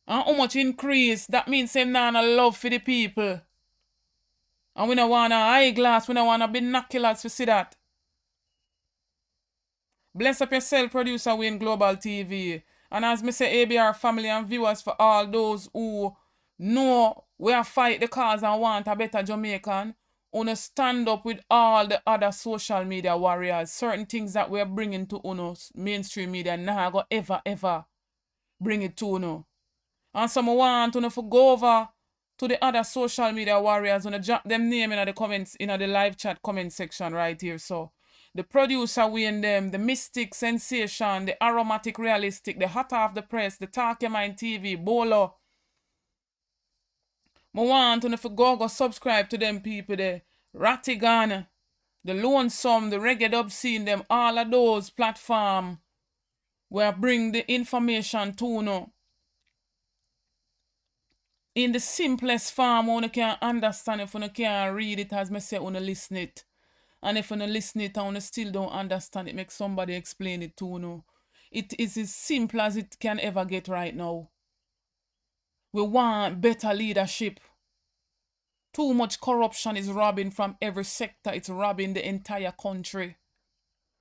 how much increase. That means them not a love for the people. And we don't want a eyeglass, we don't want to binoculars to see that. Bless up yourself, producer Wayne Global TV. And as me say, ABR family and viewers, for all those who know we are fight the cause and want a better Jamaican, wanna stand up with all the other social media warriors. Certain things that we're bringing to uno mainstream media, nah go ever bring it to uno. And some want to go over to the other social media warriors and drop them name in the comments, in the live chat comment section right here. So the producer we in them, the mystic sensation, the aromatic realistic, the hot off the press, the talk your mind TV, Bolo. I want to go subscribe to them people there. Rattigan, the Lonesome, the Reggae Dub Scene, them all of those platforms where I bring the information to you in the simplest form. You can understand. If you can read it, as I say, you listen it. And if you listen it and you still don't understand it, make somebody explain it to you. It is as simple as it can ever get right now. We want better leadership. Too much corruption is robbing from every sector. It's robbing the entire country.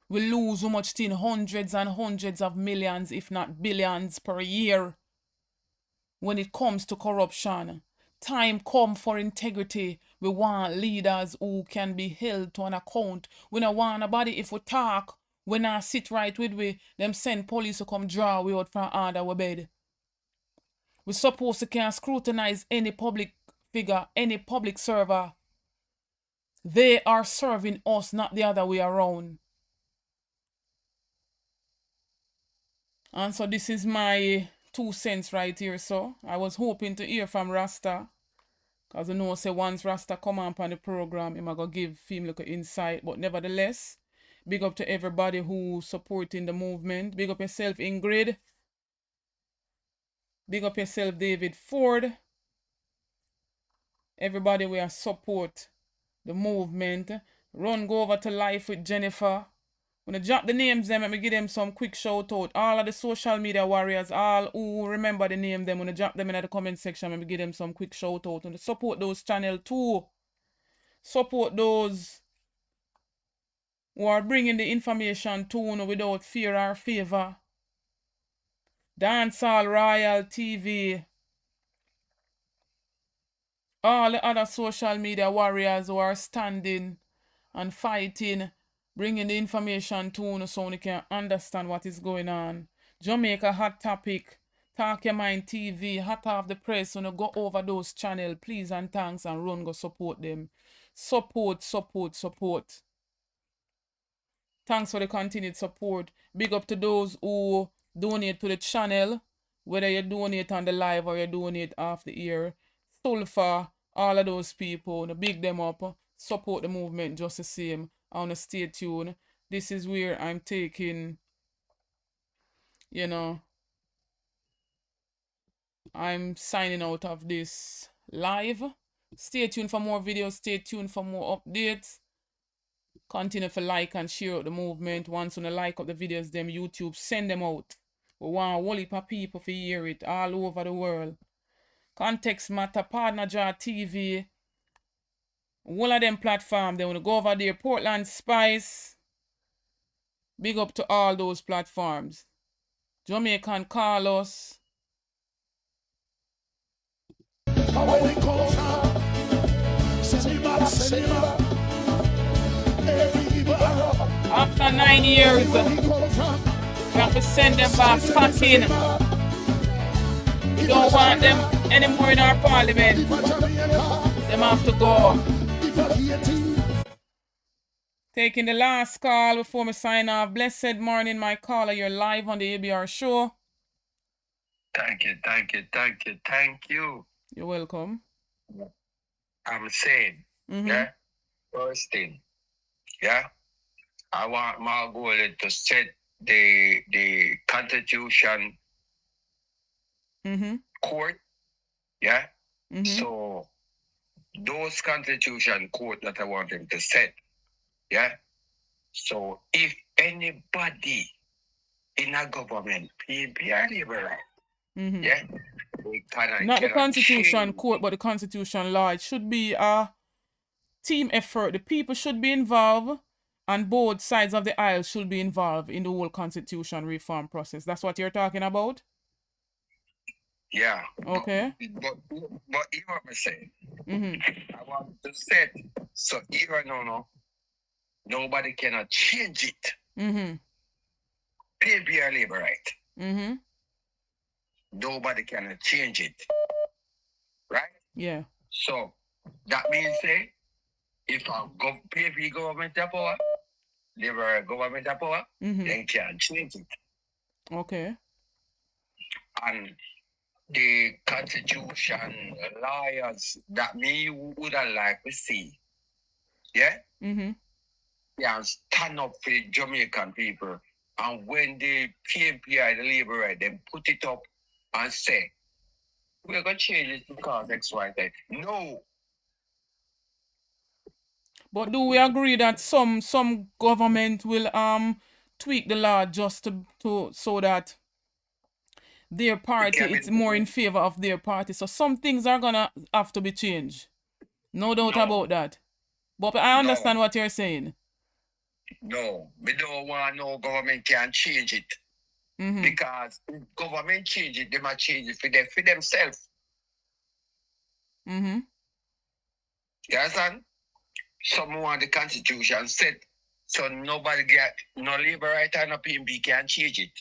We lose so much thing, hundreds and hundreds of millions, if not billions per year. When it comes to corruption, time come for integrity. We want leaders who can be held to an account. We don't want nobody, if we talk, when I sit right with we, them send police to come draw we out from under our bed. We're supposed to can scrutinize any public figure, any public server. They are serving us, not the other way around. And so this is my 2 cents right here. So I was hoping to hear from Rasta, because I know say once Rasta come up on the program, he might go give him like an insight. But nevertheless, big up to everybody who supporting the movement. Big up yourself, Ingrid. Big up yourself, David Ford. Everybody will support the movement. Run, go over to Life with Jennifer. When I drop the names them, let me give them some quick shout out. All of the social media warriors, all who remember the name them, when I drop them in the comment section, let me give them some quick shout out. And support those channels too. Support those who are bringing the information to you without fear or favor. Dancehall Royal TV. All the other social media warriors who are standing and fighting, bringing the information to you so you can understand what is going on. Jamaica Hot Topic, Talk Your Mind TV, Hot Off the Press. So you go over those channels, please and thanks, and run go support them. Support, support, support. Thanks for the continued support. Big up to those who donate to the channel, whether you donate on the live or you donate off the air. Sulfur, all of those people, big them up. Support the movement just the same. I want to stay tuned. This is where I'm taking, I'm signing out of this live. Stay tuned for more videos. Stay tuned for more updates. Continue to like and share out the movement. Once you like up the videos, them YouTube, send them out. We want a whole heap of people to hear it all over the world. Context Matter, Partner Jar TV. All of them platforms, they want to go over there. Portland Spice. Big up to all those platforms. Jamaican Carlos. After 9 years, we have to send them back packing. We don't want them anymore in our parliament. Them have to go. Taking the last call before we sign off. Blessed morning, my caller. You're live on the ABR show. Thank you, thank you, thank you, thank you. You're welcome. I'm saying, yeah, first thing, yeah, I want Margaret to set the Constitution court, yeah. So those Constitution court that I want him to set, yeah. So if anybody in a government, PNP or Labourite, yeah, not the Constitution court, but the Constitution law. It should be a team effort. The people should be involved, and both sides of the aisle should be involved in the whole Constitution reform process. That's what you're talking about? Yeah. Okay. But you what I'm saying. I want to set so even nobody cannot change it. PNP or Labourite. nobody can change it. Right? Yeah. So that means say if a PFP government have power, Labour government have power, then can change it. Okay. And the constitution, lawyers that me would have like to see, yeah? Can stand up for the Jamaican people. And when the PMP or the Labourite, them put it up and say, we're going to change it because X, Y, Z. No. But do we agree that some government will tweak the law just to so that their party, it's more in favor of their party? So some things are gonna have to be changed. No doubt about that. But I understand what you're saying. No, we don't want no government can change it. Because if government change it, they might change it for themselves. You understand? Some want the constitution set, so nobody get no Labourite and no PMB can change it.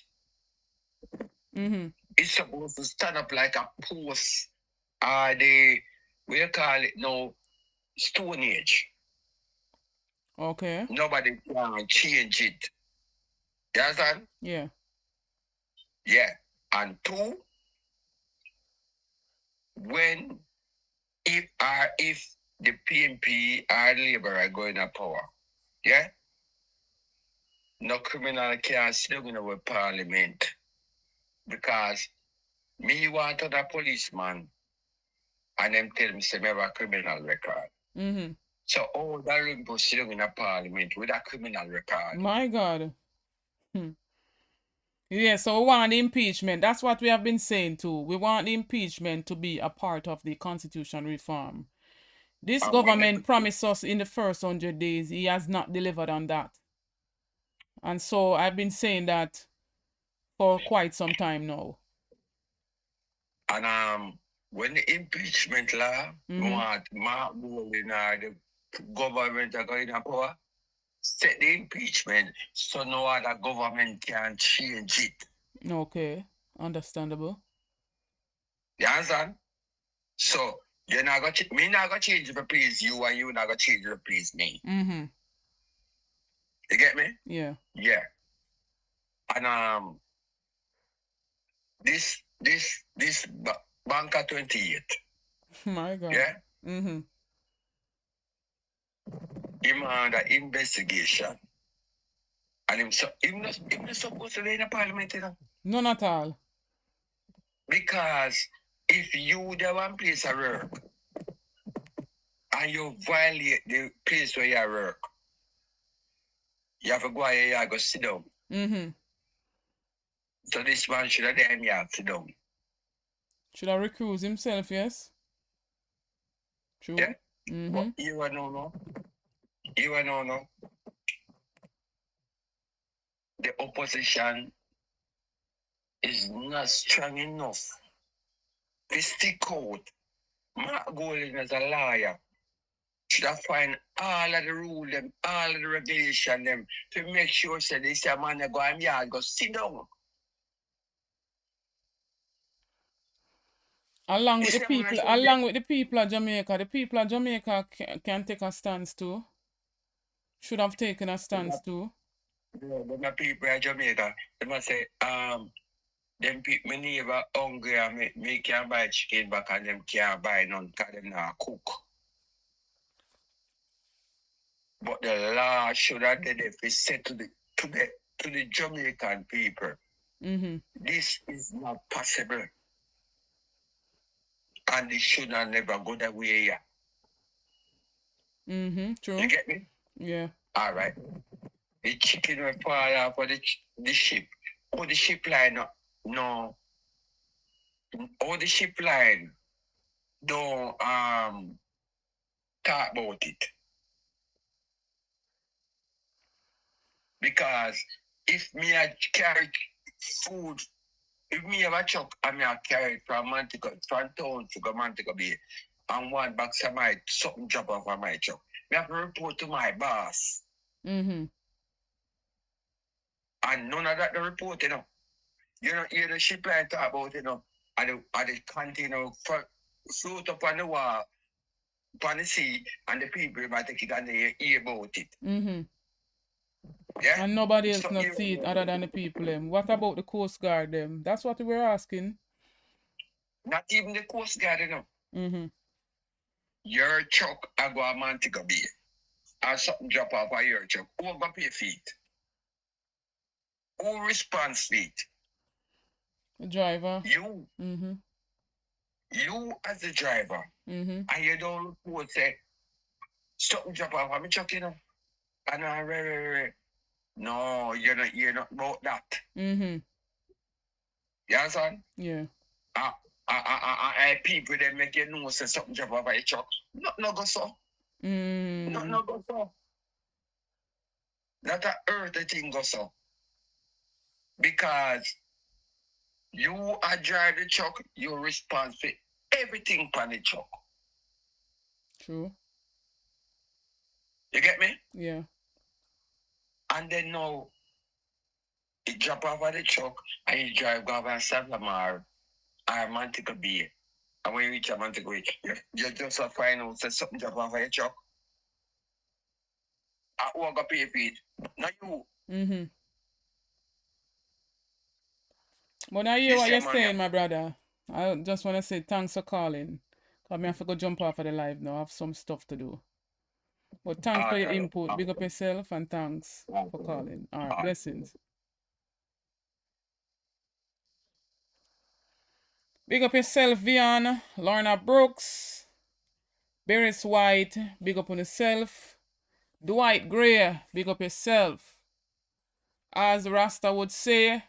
It's supposed to stand up like a post, we call it now, Stone Age. Okay. Nobody can change it. You understand? Yeah. Yeah. And two, if the PMP or Labour are going to power, yeah? No criminal can sit down in our parliament. Because me want a policeman and them tell me say me have a criminal record. So all that people sit down in a parliament with a criminal record. My God. Yeah, so we want the impeachment. That's what we have been saying too. We want the impeachment to be a part of the constitution reform. This government promised us in the first 100 days. He has not delivered on that. And so I've been saying that for quite some time now. And when the impeachment law, want Mark Bowling or the government are going to power, set the impeachment so no other government can change it. Okay, understandable. You understand? So you're not going to me not going to change the please you and you not going to change the please me. You get me? Yeah. Yeah. And this Banker 28. My God. Yeah. Him under investigation. And him not supposed to be in the parliament, you know? None at all. Because if you the one place of work and you violate the place where you work, you have to go here and go sit down. So this man should have done here sit down. Should have recused himself, yes? True. Yeah. But you are no. The opposition is not strong enough to stick out. Mark Golding as a lawyer should have find all of the rules, all of the regulation them to make sure that this man go and go sit down. Along with the people of Jamaica, the people of Jamaica can take a stance too. Should have taken a stance too. Yeah, but the people of Jamaica, they must say, them people, my neighbor hungry and me can't buy chicken back and them can't buy none because them not cook. But the law should have done it to say to the Jamaican people, this is not possible. And this should have never go that way here. True. You get me? Yeah. All right. The chicken will fall off of the ship. Oh, the ship line, no. Oh, the ship line don't talk about it. Because if me I carry food, if me have a truck and me I carry it from town to Montego Bay, and one box of my something drop off of my truck, me have to report to my boss. And none of that the report, you know. You don't hear the ship line talk about it, you know. and the continue float up on the wall, upon the sea, and the people might take it and they hear about it. Yeah? And nobody else not see it other than the people them. What about the Coast Guard them? That's what we were asking. Not even the Coast Guard, you know. Your truck, I go a Montego Bay. Or something drop off of your truck. Who going to pay for it? Who responds for it? The driver. You. You as the driver. And you don't report say, something drop off of my truck, you know. And no, you're not about that. You understand? Yeah. People that make you know say something drop off of your truck. No go so. No go so. Not a earth the thing go so. Because you are driving the truck, you're responsible for everything on the truck. True. You get me? Yeah. And then now, you drop off of the truck and you drive go over St. Lamar or Montego Bay. And when you reach a Montego Bay, you just find out that something drop off of your truck. I won't go pay for it. Not you. But I hear what you're saying, my brother. I just want to say thanks for calling. Because I have to go jump off of the live now. I have some stuff to do. But thanks for your input. Big up yourself and thanks for calling. All right, blessings. Big up yourself, Vian. Lorna Brooks. Beres White. Big up on yourself. Dwight Gray. Big up yourself. As Rasta would say,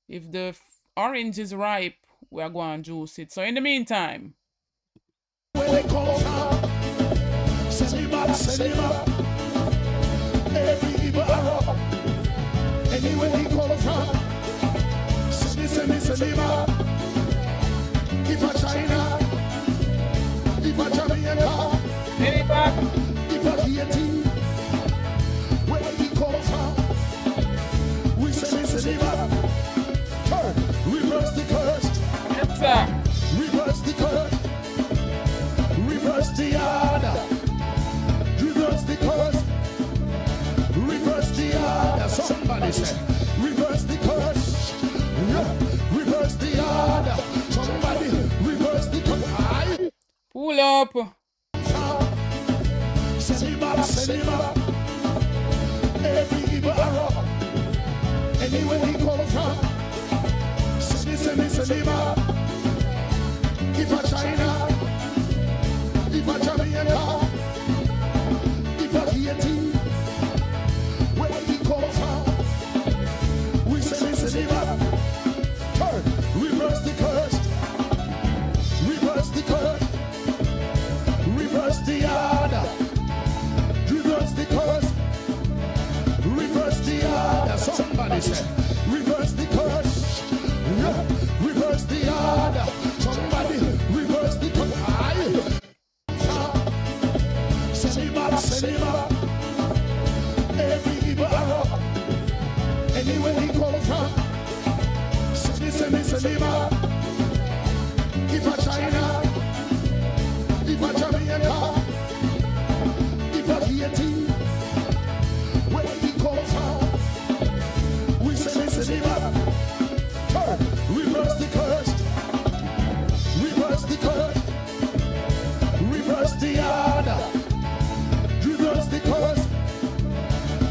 if the orange is ripe, we are going to juice it. So in the meantime, every evil arrow, anywhere he come from, if a China, if a Jamaica, if a Haiti, where he come from, we say turn, reverse the curse. Yes, sir. Reverse the curse. Reverse the order. Reverse the curse. Reverse the order. Somebody say, reverse the curse. Yeah. Reverse the order. Somebody reverse the curse. Pull up. Cinema. Every evil arrow. Anywhere he come from. Cinema. If a China. If a Jamaica. If a Haiti. Where he come from. We say cinema. Turn. Reverse the curse. Reverse the curse. Reverse the order. Reverse the curse. Reverse the order. Somebody say, reverse the curse. Yeah. Reverse the order. Somebody reverse the curse. Cinema. Every evil arrow. Anywhere he come from. Cinema. If a China. If a Jamaica. If a Haiti. Where he come from. We say cinema. Turn. Reverse the curse. Reverse the curse. Reverse the order. Reverse the curse.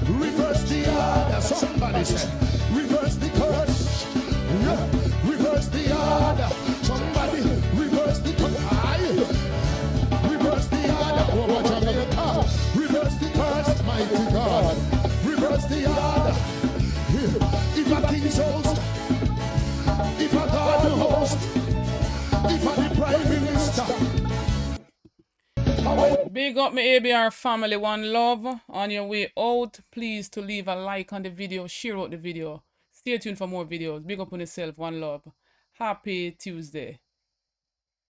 Reverse the order. Somebody say, reverse the curse. Yeah. Reverse the order. Somebody reverse the curse. Reverse the order. Over Jamaica. Reverse the curse, mighty God. Reverse the order. If a king's host, if a God the host, if a the prime minister. Big up my ABR family, one love. On your way out, please to leave a like on the video, share out the video. Stay tuned for more videos. Big up on yourself, one love. Happy Tuesday.